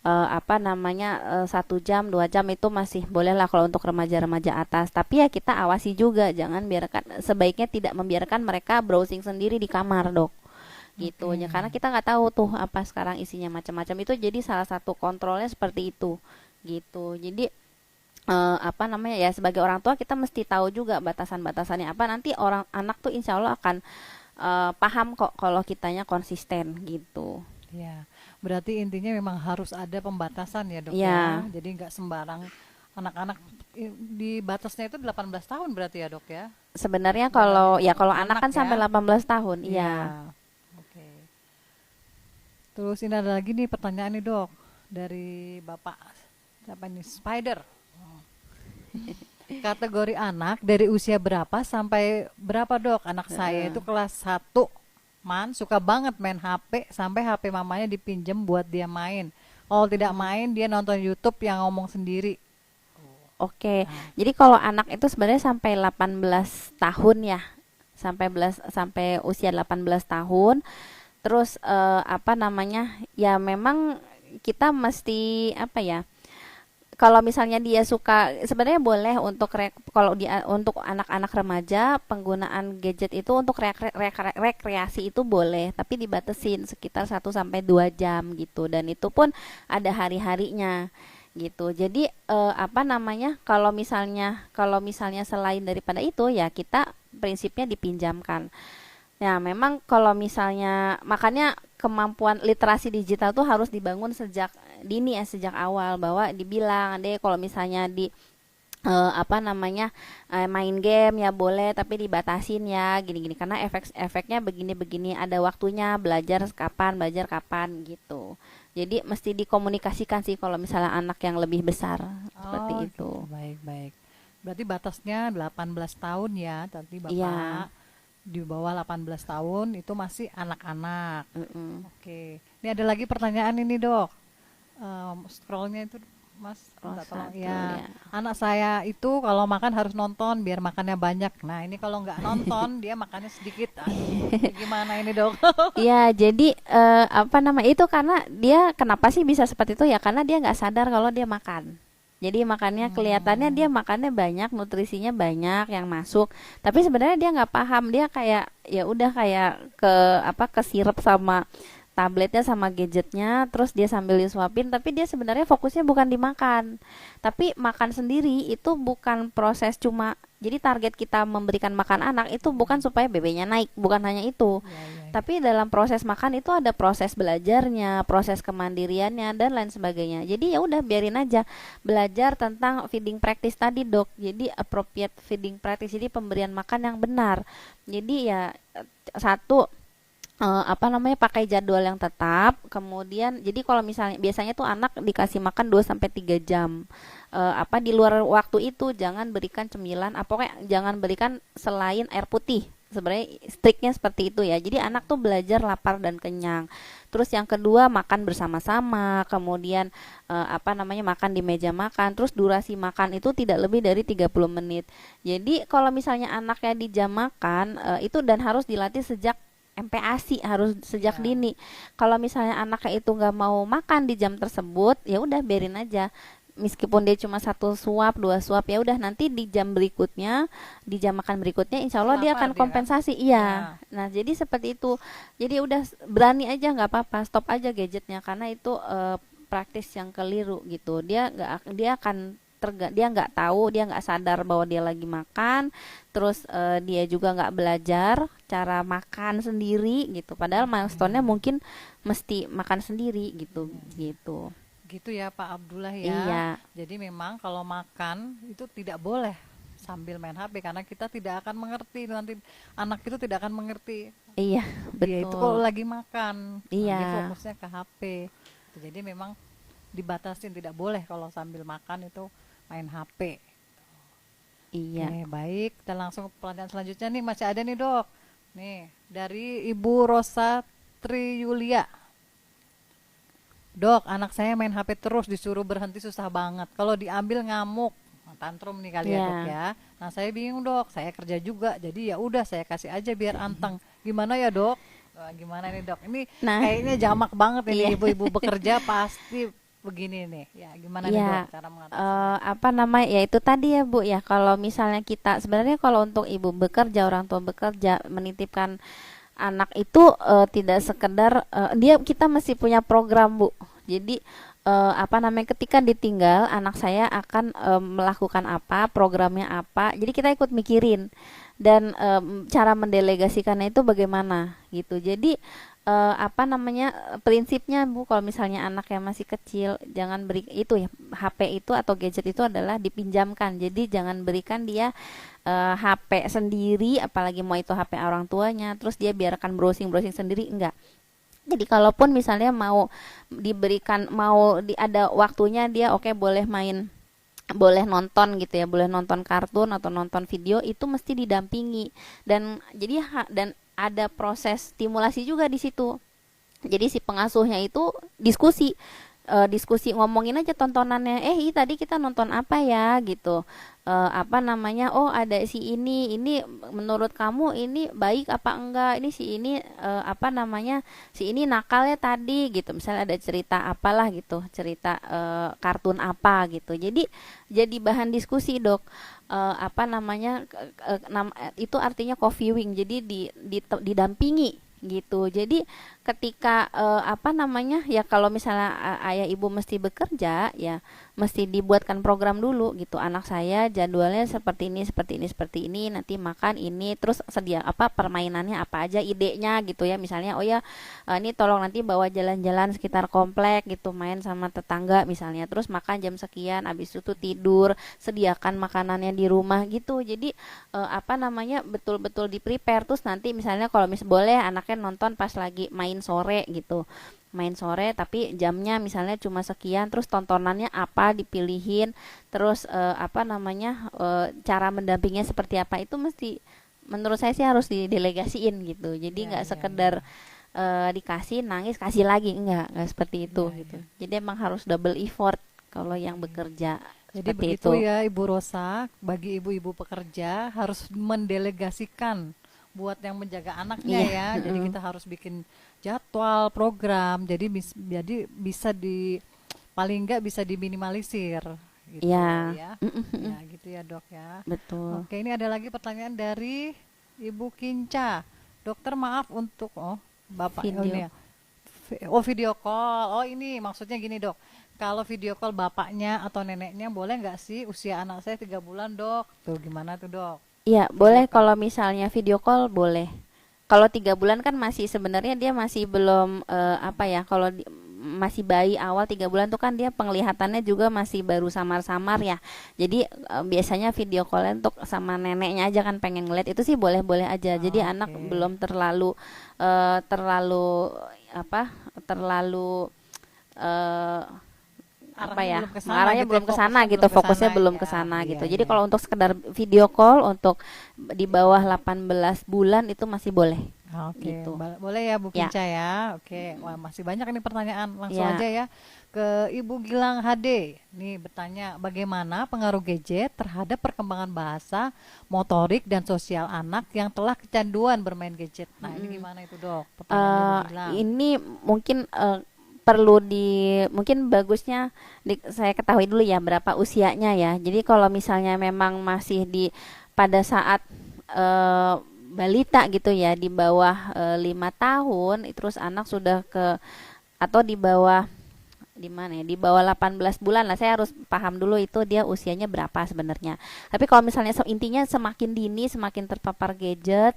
apa namanya 1 jam 2 jam itu masih boleh lah kalau untuk remaja-remaja atas. Tapi ya kita awasi juga, jangan biarkan, sebaiknya tidak membiarkan mereka browsing sendiri di kamar dok, gitu Oke. ya, karena kita nggak tahu tuh apa sekarang isinya macam-macam. Itu jadi salah satu kontrolnya seperti itu gitu. Jadi apa namanya ya sebagai orang tua kita mesti tahu juga batasan-batasannya apa, nanti orang anak tuh insya Allah akan paham kok kalau kitanya konsisten gitu Ya, berarti intinya memang harus ada pembatasan ya dok ya. ya. Jadi nggak sembarang anak-anak di batasnya itu 18 tahun berarti ya dok ya. Sebenarnya Bilangnya kalau anak anak kan ya. sampai 18 tahun, iya. Iya. Oke. Terus ini ada lagi nih pertanyaan nih dok dari Bapak siapa nih Spider. Kategori anak dari usia berapa sampai berapa dok? Anak saya Heeh. itu kelas 1, man suka banget main HP sampai HP mamanya dipinjem buat dia main. Kalau tidak main dia nonton YouTube yang ngomong sendiri. Oke. Nah, Jadi kalau anak itu sebenarnya sampai 18 tahun ya. Sampai usia 18 tahun. Terus apa namanya? Ya memang kita mesti apa ya? Kalau misalnya dia suka sebenarnya boleh untuk kalau dia untuk anak-anak remaja penggunaan gadget itu untuk rekreasi itu boleh tapi dibatasin sekitar 1 sampai 2 jam gitu dan itu pun ada hari-harinya gitu. Jadi apa namanya kalau misalnya selain daripada itu ya kita prinsipnya dipinjamkan. Nah, memang kalau misalnya makanya kemampuan literasi digital tuh harus dibangun sejak dini ya, sejak awal bahwa dibilang deh kalau misalnya di apa namanya main game ya boleh tapi dibatasin ya gini-gini karena efeknya begini-begini ada waktunya belajar kapan gitu. Jadi mesti dikomunikasikan sih kalau misalnya anak yang lebih besar oh seperti gitu. itu. Baik-baik. Berarti batasnya 18 tahun ya. Tadi Bapak Iya. di bawah 18 tahun itu masih anak-anak. Mm-mm. Oke. Ini ada lagi pertanyaan ini, Dok. Scrollnya itu Mas, minta tolong Rosatu ya. ya. Anak saya itu kalau makan harus nonton biar makannya banyak. Nah, ini kalau nggak nonton dia makannya sedikit. Aduh, ini gimana ini, Dok? Iya, jadi apa nama itu karena dia kenapa sih bisa seperti itu ya? Karena dia nggak sadar kalau dia makan. Jadi makannya kelihatannya dia Hmm, makannya banyak, nutrisinya banyak yang masuk. Tapi sebenarnya dia nggak paham. Dia kayak ya udah kayak ke apa kesirep sama tabletnya sama gadgetnya, terus dia sambil disuapin. Tapi dia sebenarnya fokusnya bukan dimakan. Tapi makan sendiri itu bukan proses cuma. Jadi target kita memberikan makan anak itu bukan supaya BB-nya naik, bukan hanya itu. ya, ya, ya. Tapi dalam proses makan itu ada proses belajarnya, proses kemandiriannya dan lain sebagainya. Jadi ya udah biarin aja belajar tentang feeding practice tadi, Dok. Jadi appropriate feeding practice, jadi pemberian makan yang benar. Jadi ya satu apa namanya pakai jadwal yang tetap. Kemudian jadi kalau misalnya biasanya tuh anak dikasih makan 2 sampai 3 jam. Apa di luar waktu itu jangan berikan cemilan, apa kayak jangan berikan selain air putih. Sebenarnya striknya seperti itu ya. Jadi anak tuh belajar lapar dan kenyang. Terus yang kedua makan bersama-sama, kemudian apa namanya makan di meja makan. Terus durasi makan itu tidak lebih dari 30 menit. Jadi kalau misalnya anaknya di jam makan itu dan harus dilatih sejak MPASI, harus sejak Ya. dini. Kalau misalnya anaknya itu nggak mau makan di jam tersebut, ya udah biarin aja. Meskipun dia cuma 1 suap, 2 suap, ya udah nanti di jam berikutnya, di jam makan berikutnya, insya Pasti Allah dia lapar akan dia kan? kompensasi. Iya. Ya. Nah, jadi seperti itu. Jadi udah berani aja nggak apa-apa, stop aja gadgetnya karena itu praktis yang keliru gitu. Dia akan dia nggak tahu, dia nggak sadar bahwa dia lagi makan. Terus dia juga nggak belajar cara makan sendiri gitu. Padahal milestone-nya Hmm, mungkin mesti makan sendiri gitu, iya, iya. gitu. Gitu ya Pak Abdullah ya. Iya, Jadi memang kalau makan itu tidak boleh sambil main HP karena kita tidak akan mengerti nanti anak itu tidak akan mengerti iya, dia itu kalau betul. lagi makan. Nah, dia Iya, fokusnya ke HP. Jadi memang dibatasin tidak boleh kalau sambil makan itu main HP. iya, Oke, baik. Kita langsung ke pertanyaan selanjutnya nih masih ada nih dok. Nih dari Ibu Rosa Triyulia. Dok, anak saya main HP terus disuruh berhenti susah banget. Kalau diambil ngamuk. Nah, tantrum nih kali ya dok iya. ya. Nah saya bingung dok, saya kerja juga. Jadi ya udah saya kasih aja biar anteng. Gimana ya dok? Wah, gimana nih dok? Ini Nah, kayaknya jamak banget iya, ini ibu-ibu bekerja pasti begini nih. Ya gimana nih dok iya. cara mengatasinya? Apa namanya? Ya itu tadi ya Bu ya. Kalau misalnya kita sebenarnya kalau untuk ibu bekerja, orang tua bekerja, menitipkan anak itu tidak sekedar dia kita masih punya program Bu. Jadi apa namanya ketika ditinggal anak saya akan melakukan apa, programnya apa. Jadi kita ikut mikirin dan cara mendelegasikannya itu bagaimana gitu. Jadi apa namanya prinsipnya Bu kalau misalnya anak yang masih kecil jangan beri itu ya HP itu atau gadget itu adalah dipinjamkan. Jadi jangan berikan dia HP sendiri apalagi mau itu HP orang tuanya terus dia biarkan browsing-browsing sendiri enggak. Jadi kalaupun misalnya mau diberikan ada waktunya dia oke boleh main boleh nonton gitu ya, boleh nonton kartun atau nonton video itu mesti didampingi dan jadi dan ada proses stimulasi juga di situ. Jadi si pengasuhnya itu diskusi ngomongin aja tontonannya tadi kita nonton apa ya gitu. Apa namanya oh ada si ini menurut kamu ini baik apa enggak ini si ini apa namanya si ini nakalnya tadi gitu misalnya ada cerita apalah gitu cerita kartun apa gitu jadi bahan diskusi dok. Apa namanya itu artinya co-viewing jadi didampingi gitu. Jadi ketika apa namanya ya kalau misalnya ayah ibu mesti bekerja ya mesti dibuatkan program dulu gitu. Anak saya jadwalnya seperti ini nanti makan ini terus sedia apa permainannya apa aja idenya gitu ya. Misalnya oh ya ini tolong nanti bawa jalan-jalan sekitar komplek gitu main sama tetangga misalnya. Terus makan jam sekian habis itu tidur, sediakan makanannya di rumah gitu. Jadi apa namanya betul-betul di prepare terus nanti misalnya kalau boleh anaknya nonton pas lagi main sore gitu main sore tapi jamnya misalnya cuma sekian terus tontonannya apa dipilihin terus apa namanya cara mendampingnya seperti apa itu mesti menurut saya sih harus didelegasiin gitu jadi Iya, nggak iya, iya. sekedar dikasih nangis kasih lagi nggak seperti itu Iya, gitu iya. jadi emang harus double effort kalau yang bekerja Jadi seperti begitu itu. ya Ibu Rosa, bagi ibu-ibu pekerja harus mendelegasikan buat yang menjaga anaknya Iya, ya. Jadi mm-mm. kita harus bikin jadwal, program. Jadi bisa paling nggak bisa diminimalisir gitu Iya, ya. mm-mm, Ya gitu ya dok ya. betul. Oke, ini ada lagi pertanyaan dari Ibu Kinca. Dokter maaf untuk Bapak ini Video. ya. Video call. Oh ini maksudnya gini dok. Kalau video call bapaknya atau neneknya boleh nggak sih usia anak saya 3 bulan dok? Tuh gimana tuh dok? Iya, Video boleh call. kalau misalnya video call boleh. Kalau 3 bulan kan masih sebenarnya dia masih belum apa ya? Kalau masih bayi awal 3 bulan tuh kan dia penglihatannya juga masih baru samar-samar ya. Jadi biasanya video call untuk sama neneknya aja kan pengen ngeliat itu sih boleh-boleh aja. Jadi anak Oke. belum terlalu terlalu apa? Terlalu eh, apa Arahnya ya belum ke sana mengarahnya gitu ya, belum ke sana fokusnya gitu belum ke fokusnya sana belum ke ya. sana Iya gitu jadi iya. kalau untuk sekedar video call untuk di bawah 18 bulan itu masih boleh Oke, gitu boleh ya Bu ya. Kinca ya. Oke, wah masih banyak ini pertanyaan. Langsung Ya. aja ya ke Ibu Gilang HD. Nih bertanya, bagaimana pengaruh gadget terhadap perkembangan bahasa, motorik dan sosial anak yang telah kecanduan bermain gadget. Nah, ini Mm-mm. gimana itu, Dok? Pertanyaannya Ibu Gilang. Ini mungkin perlu mungkin bagusnya saya ketahui dulu ya berapa usianya ya. Jadi kalau misalnya memang masih pada saat eh, balita gitu ya di bawah 5 tahun, terus anak sudah atau di bawah di mana ya di bawah 18 bulan lah saya harus paham dulu itu dia usianya berapa sebenarnya. Tapi kalau misalnya intinya semakin dini semakin terpapar gadget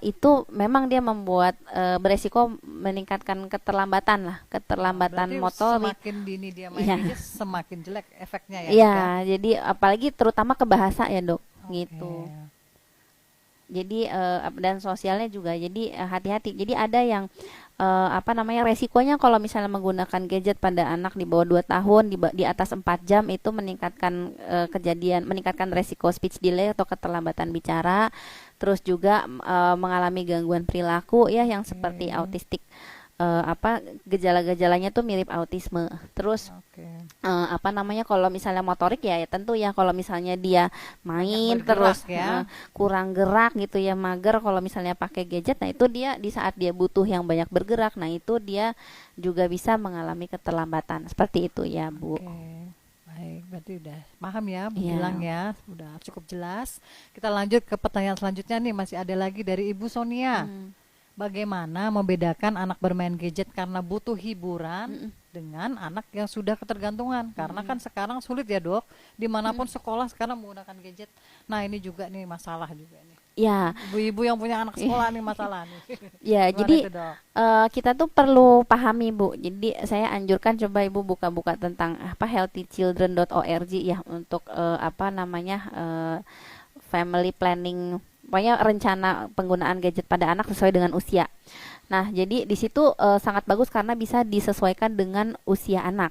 itu memang dia membuat beresiko meningkatkan keterlambatan lah keterlambatan Berarti motorik. semakin dini dia main Iya. gadget, semakin jelek efeknya ya, Dok ya? Iya, jadi apalagi terutama ke bahasa ya dok Oke. gitu. Jadi dan sosialnya juga jadi hati-hati jadi ada yang apa namanya resikonya kalau misalnya menggunakan gadget pada anak di bawah 2 tahun di atas 4 jam itu meningkatkan meningkatkan resiko speech delay atau keterlambatan bicara terus juga mengalami gangguan perilaku ya yang seperti Oke. autistik apa gejala-gejalanya tuh mirip autisme terus Oke. apa namanya kalau misalnya motorik ya, ya tentu ya kalau misalnya dia Banyak main bergerak terus ya. kurang gerak gitu ya mager kalau misalnya pakai gadget nah itu dia di saat dia butuh yang banyak bergerak nah itu dia juga bisa mengalami keterlambatan seperti itu ya Bu. Oke, baik. Berarti udah paham ya, Bu Gilang Ya. ya. Udah cukup jelas. Kita lanjut ke pertanyaan selanjutnya nih. Masih ada lagi dari Ibu Sonia. Mm, Bagaimana membedakan anak bermain gadget karena butuh hiburan mm, dengan anak yang sudah ketergantungan? Karena mm, kan sekarang sulit ya dok, mm. dimanapun sekolah sekarang menggunakan gadget. Nah ini juga nih masalah juga nih. Ya. Ibu-ibu yang punya anak sekolah nih masalah nih. Ya, Gimana jadi itu dok? kita tuh perlu pahami Bu. Jadi saya anjurkan coba Ibu buka-buka tentang apa healthychildren.org ya untuk apa namanya family planning. Pokoknya rencana penggunaan gadget pada anak sesuai dengan usia. Nah, jadi di situ sangat bagus karena bisa disesuaikan dengan usia anak.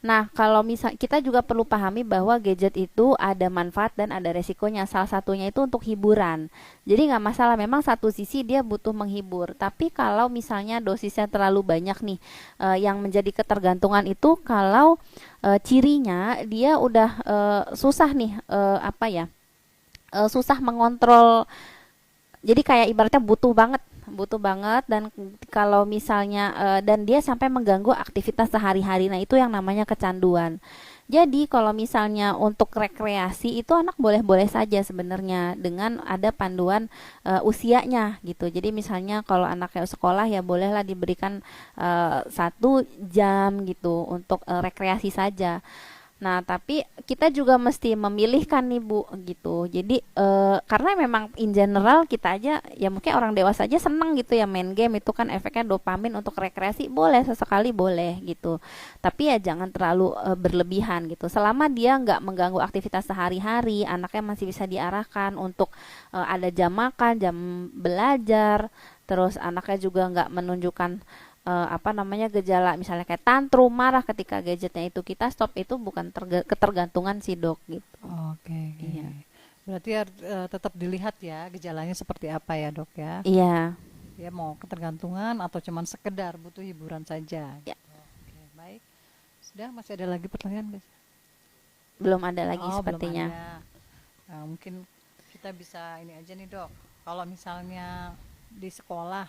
Nah, kalau misal kita juga perlu pahami bahwa gadget itu ada manfaat dan ada resikonya. Salah satunya itu untuk hiburan. Jadi nggak masalah. Memang satu sisi dia butuh menghibur. Tapi kalau misalnya dosisnya terlalu banyak nih, yang menjadi ketergantungan itu kalau cirinya dia udah susah nih, apa ya? Susah mengontrol jadi kayak ibaratnya butuh banget dan kalau misalnya dan dia sampai mengganggu aktivitas sehari-hari nah itu yang namanya kecanduan jadi kalau misalnya untuk rekreasi itu anak boleh-boleh saja sebenarnya dengan ada panduan usianya gitu jadi misalnya kalau anaknya sekolah ya bolehlah diberikan 1 jam gitu untuk rekreasi saja. Nah, tapi kita juga mesti memilihkan nih Bu gitu. Jadi karena memang in general kita aja ya mungkin orang dewasa aja seneng gitu ya main game itu kan efeknya dopamin untuk rekreasi boleh sesekali boleh gitu. Tapi ya jangan terlalu berlebihan gitu. Selama dia nggak mengganggu aktivitas sehari-hari, anaknya masih bisa diarahkan untuk ada jam makan, jam belajar, terus anaknya juga nggak menunjukkan apa namanya gejala misalnya kayak tantrum marah ketika gadgetnya itu kita stop itu bukan ketergantungan si dok gitu. Oke, oke. Iya. Berarti tetap dilihat ya gejalanya seperti apa ya dok ya. Iya. Ya mau ketergantungan atau cuman sekedar butuh hiburan saja. Ya. Oke, baik. Sudah, masih ada lagi pertanyaan guys? Belum ada lagi Oh, belum sepertinya. ada. Nah, mungkin kita bisa ini aja nih dok. Kalau misalnya di sekolah,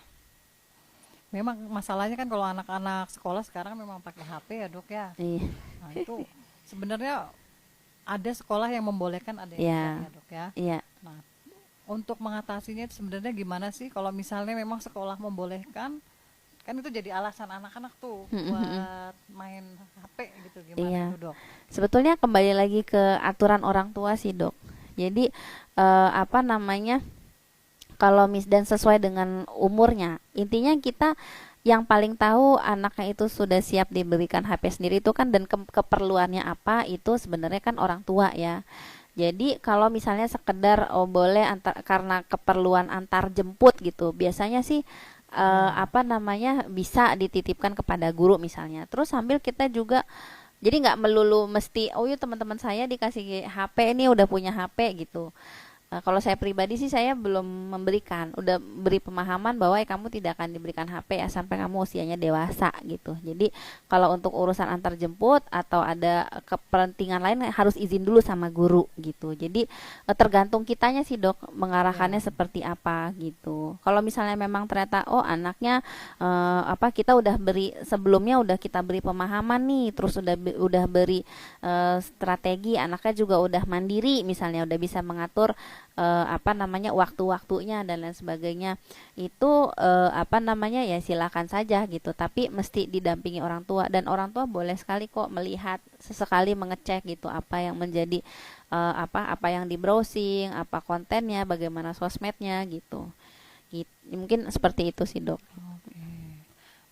memang masalahnya kan kalau anak-anak sekolah sekarang memang pakai HP ya dok ya. Iya. Nah itu sebenarnya ada sekolah yang membolehkan, ada yang Iya. tidak ya dok ya. Iya. Nah untuk mengatasinya itu sebenarnya gimana sih kalau misalnya memang sekolah membolehkan, kan itu jadi alasan anak-anak tuh buat main HP gitu, gimana Iya. itu dok? Sebetulnya kembali lagi ke aturan orang tua sih, Dok. Jadi apa namanya? Kalau dan sesuai dengan umurnya. Intinya kita yang paling tahu anaknya itu sudah siap diberikan HP sendiri itu kan, dan keperluannya apa itu sebenarnya kan orang tua ya. Jadi kalau misalnya sekedar boleh karena keperluan antar jemput gitu, biasanya sih Ya. apa namanya bisa dititipkan kepada guru misalnya. Terus sambil kita juga, jadi nggak melulu mesti oh yuk teman-teman saya dikasih HP, ini udah punya HP gitu. Kalau saya pribadi sih saya belum memberikan, udah beri pemahaman bahwa kamu tidak akan diberikan HP ya sampai kamu usianya dewasa gitu. Jadi kalau untuk urusan antar jemput atau ada kepentingan lain harus izin dulu sama guru gitu. Jadi tergantung kitanya sih dok mengarahkannya Ya. seperti apa gitu. Kalau misalnya memang ternyata oh anaknya apa kita udah beri sebelumnya, udah kita beri pemahaman nih, terus udah beri strategi, anaknya juga udah mandiri misalnya, udah bisa mengatur apa namanya waktu-waktunya dan lain sebagainya, itu apa namanya ya silakan saja gitu, tapi mesti didampingi orang tua, dan orang tua boleh sekali kok melihat sesekali mengecek gitu apa yang menjadi apa yang di browsing, apa kontennya, bagaimana sosmednya gitu. Mungkin seperti itu sih dok. Oke.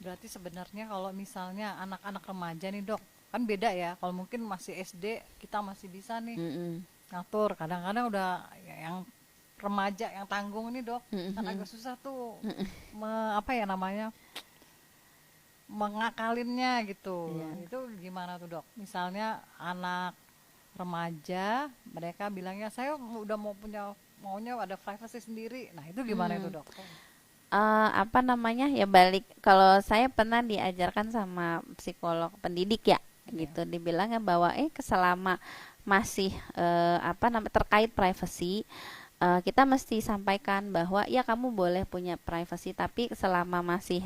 Berarti sebenarnya kalau misalnya anak-anak remaja nih dok, kan beda ya. Kalau mungkin masih SD kita masih bisa nih Mm-mm. ngatur. Kadang-kadang udah yang remaja yang tanggung nih dok, kan Mm-mm. agak susah tuh apa ya namanya, mengakalinnya gitu. Iya. Itu gimana tuh dok? Misalnya anak remaja mereka bilangnya saya udah maunya ada privacy sendiri. Nah itu gimana itu Hmm. dok? Apa namanya ya, balik kalau saya pernah diajarkan sama psikolog pendidik ya Ya. gitu, dibilangnya bahwa selama masih apa namanya terkait privacy, kita mesti sampaikan bahwa ya kamu boleh punya privacy tapi selama masih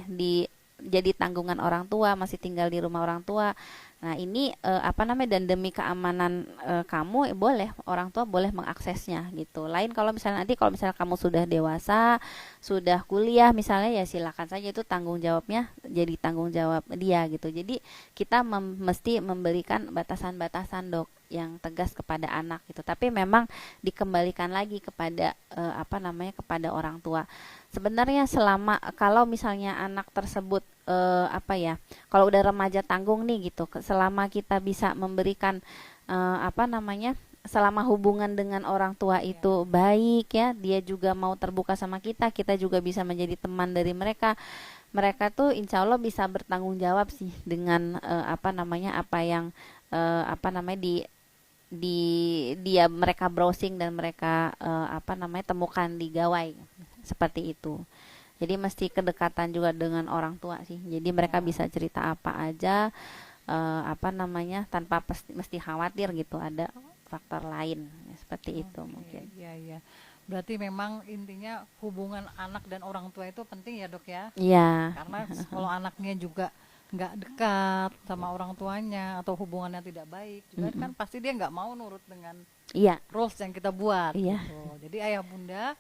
jadi tanggungan orang tua, masih tinggal di rumah orang tua. Nah, ini apa namanya, dan demi keamanan kamu boleh orang tua boleh mengaksesnya gitu. Lain kalau misalnya nanti kalau misalnya kamu sudah dewasa, sudah kuliah misalnya, ya silakan saja, itu tanggung jawabnya jadi tanggung jawab dia gitu. Jadi kita mesti memberikan batasan-batasan dok yang tegas kepada anak gitu. Tapi memang dikembalikan lagi kepada apa namanya, kepada orang tua. Sebenarnya selama kalau misalnya anak tersebut apa ya, kalau udah remaja tanggung nih gitu, selama kita bisa memberikan apa namanya, selama hubungan dengan orang tua Ya. itu baik ya, dia juga mau terbuka sama kita, kita juga bisa menjadi teman dari mereka. Mereka tuh insya Allah bisa bertanggung jawab sih dengan apa namanya, apa yang apa namanya di dia mereka browsing dan mereka apa namanya temukan di gawai seperti itu. Jadi mesti kedekatan juga dengan orang tua sih. Jadi mereka Ya. bisa cerita apa aja apa namanya tanpa mesti khawatir gitu ada faktor lain ya, seperti itu Oke, mungkin. iya iya. Berarti memang intinya hubungan anak dan orang tua itu penting ya dok ya. Iya, Karena kalau anaknya juga nggak dekat sama orang tuanya atau hubungannya tidak baik, juga mm-mm. kan pasti dia nggak mau nurut dengan Iya, rules yang kita buat iya, gitu. Jadi ayah bunda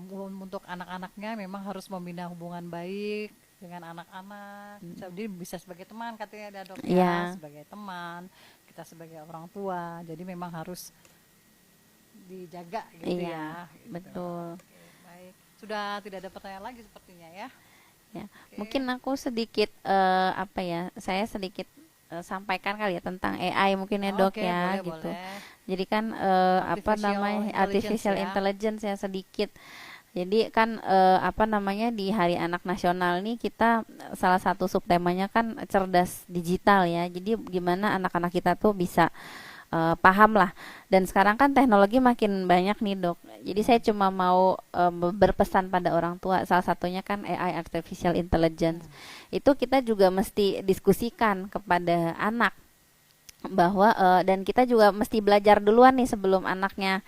untuk anak-anaknya memang harus membina hubungan baik dengan anak-anak. Jadi bisa sebagai teman katanya ada dok ya, iya, sebagai teman, kita sebagai orang tua. Jadi memang harus dijaga gitu iya, ya gitu. betul. Oke, baik, sudah tidak ada pertanyaan lagi sepertinya ya. Ya, Oke. mungkin aku sedikit apa ya, saya sedikit sampaikan kali ya tentang AI mungkin ya dok Oke, ya boleh gitu. boleh. Jadi kan apa Artificial namanya, intelligence artificial ya. intelligence ya sedikit. Jadi kan apa namanya, di Hari Anak Nasional nih kita salah satu subtemanya kan cerdas digital ya. Jadi gimana anak-anak kita tuh bisa paham lah. Dan sekarang kan teknologi makin banyak nih dok. Jadi saya cuma mau berpesan pada orang tua. Salah satunya kan AI artificial intelligence. Itu kita juga mesti diskusikan kepada anak bahwa dan kita juga mesti belajar duluan nih sebelum anaknya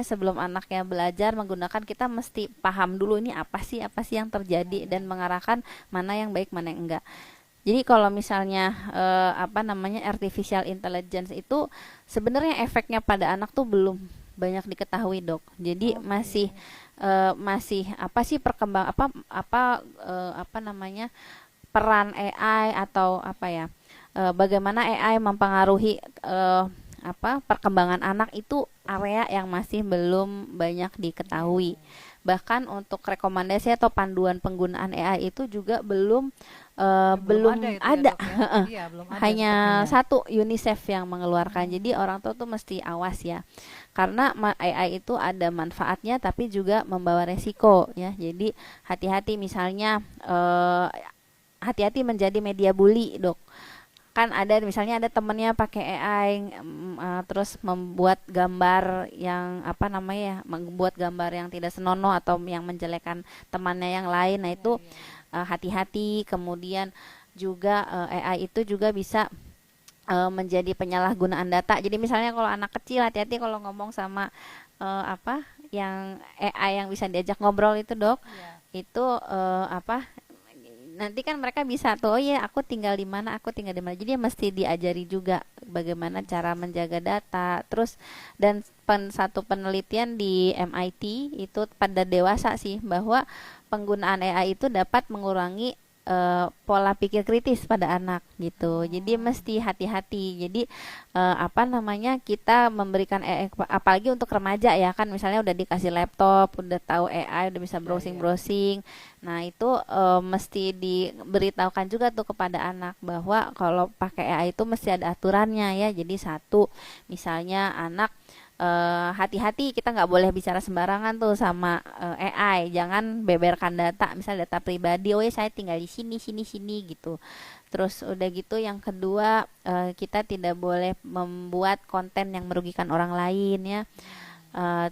sebelum anaknya belajar menggunakan, kita mesti paham dulu ini apa sih yang terjadi dan mengarahkan mana yang baik mana yang enggak. Jadi kalau misalnya artificial intelligence itu sebenarnya efeknya pada anak tuh belum banyak diketahui dok. Jadi masih apa sih perkembang apa namanya peran AI atau bagaimana AI mempengaruhi perkembangan anak, itu area yang masih belum banyak diketahui. Bahkan untuk rekomendasi atau panduan penggunaan AI itu juga belum Belum ada. ada itu ya, Dok, ya? Iya, belum ada Hanya sepertinya. satu, UNICEF yang mengeluarkan. Jadi orang tua tuh mesti awas ya, karena AI itu ada manfaatnya tapi juga membawa resiko ya. Jadi hati-hati, misalnya hati-hati menjadi media bully dok. Kan ada misalnya ada temennya pakai AI terus membuat gambar yang membuat gambar yang tidak senonoh atau yang menjelekkan temannya yang lain. Nah Iya, itu iya, iya. hati-hati. Kemudian juga AI itu juga bisa menjadi penyalahgunaan data. Jadi misalnya kalau anak kecil, hati-hati kalau ngomong sama yang AI yang bisa diajak ngobrol itu dok. Iya. Itu nanti kan mereka bisa tuh, oh iya aku tinggal di mana, aku tinggal di mana. Jadi mesti diajari juga bagaimana cara menjaga data. Terus dan satu penelitian di MIT itu pada dewasa sih, bahwa penggunaan AI itu dapat mengurangi pola pikir kritis pada anak gitu. Jadi Oh, mesti hati-hati. Jadi kita memberikan AI, apalagi untuk remaja ya kan, misalnya udah dikasih laptop, udah tahu AI, udah bisa iya, iya. browsing-browsing. Nah, itu mesti diberitahukan juga tuh kepada anak bahwa kalau pakai AI itu mesti ada aturannya ya. Jadi satu, misalnya anak hati-hati, kita nggak boleh bicara sembarangan tuh sama AI. Jangan beberkan data, misal data pribadi. Oh ya saya tinggal di sini, sini, sini gitu. Terus udah gitu yang kedua, kita tidak boleh membuat konten yang merugikan orang lain ya.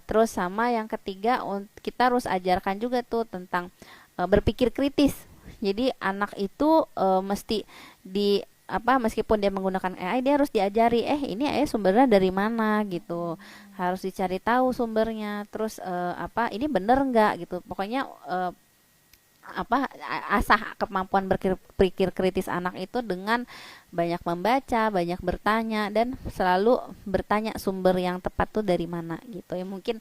Terus sama yang ketiga, kita harus ajarkan juga tuh tentang berpikir kritis. Jadi anak itu mesti meskipun dia menggunakan AI, dia harus diajari ini AI sumbernya dari mana gitu, harus dicari tahu sumbernya. Terus ini bener nggak gitu, pokoknya asah kemampuan berpikir kritis anak itu dengan banyak membaca, banyak bertanya, dan selalu bertanya sumber yang tepat tuh dari mana gitu ya. Mungkin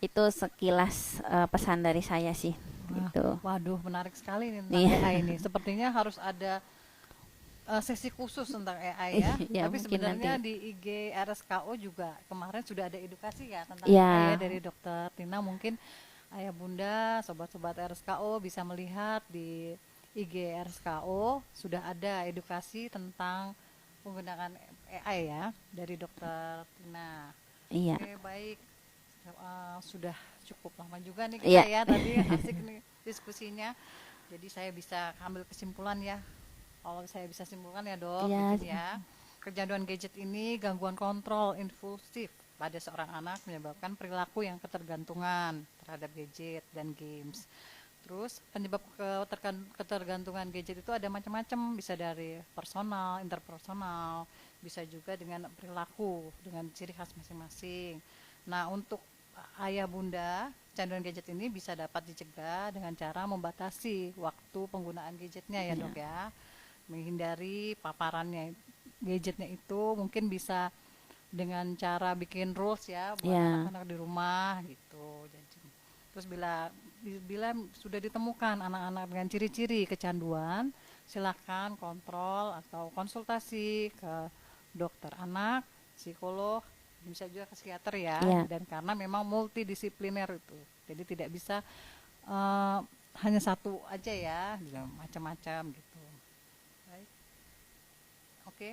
itu sekilas pesan dari saya sih Wah, gitu. waduh, menarik sekali nih tentang Iya. AI ini. Sepertinya harus ada sesi khusus tentang AI ya. Ya Tapi mungkin sebenarnya nanti. di IG RSKO juga kemarin sudah ada edukasi ya tentang AI ya Ya, dari Dokter Tina. Mungkin ayah bunda, sobat-sobat RSKO bisa melihat di IG RSKO sudah ada edukasi tentang penggunaan AI ya dari Dokter Tina. iya, Oke, baik. Sudah cukup lama juga nih kita iya, ya, tadi asik nih diskusinya. Jadi saya bisa ambil kesimpulan ya. Kalau saya bisa simpulkan ya dok, iya, begini ya. Kecanduan gadget ini gangguan kontrol impulsif pada seorang anak, menyebabkan perilaku yang ketergantungan terhadap gadget dan games. Terus penyebab ketergantungan gadget itu ada macam-macam, bisa dari personal, interpersonal, bisa juga dengan perilaku, dengan ciri khas masing-masing. Nah, untuk ayah bunda, kecanduan gadget ini bisa dapat dicegah dengan cara membatasi waktu penggunaan gadgetnya ya iya, dok ya, menghindari paparannya gadgetnya itu mungkin bisa dengan cara bikin rules ya buat iya, anak-anak di rumah gitu. Jadi terus bila sudah ditemukan anak-anak dengan ciri-ciri kecanduan, silakan kontrol atau konsultasi ke dokter anak, psikolog, bisa juga ke psikiater ya. iya. Dan karena memang multidisipliner itu, jadi tidak bisa eh, hanya satu aja ya, macam-macam gitu. Baik, oke,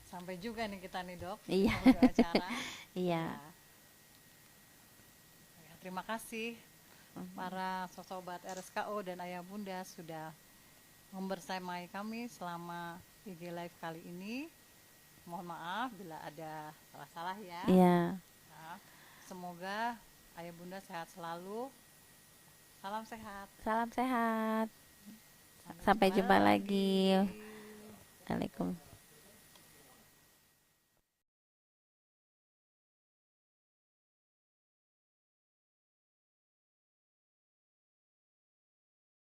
sampai juga nih kita nih dok di Iya, penghujung acara. Ya, iya. ya, terima kasih para sobat RSKO dan ayah bunda sudah membersamai kami selama IG Live kali ini. Mohon maaf bila ada salah-salah ya. Iya. Nah, semoga ayah bunda sehat selalu. Salam sehat. Salam sehat. Sampai Sampai jumpa jumpa lagi. lagi. Waalaikumsalam.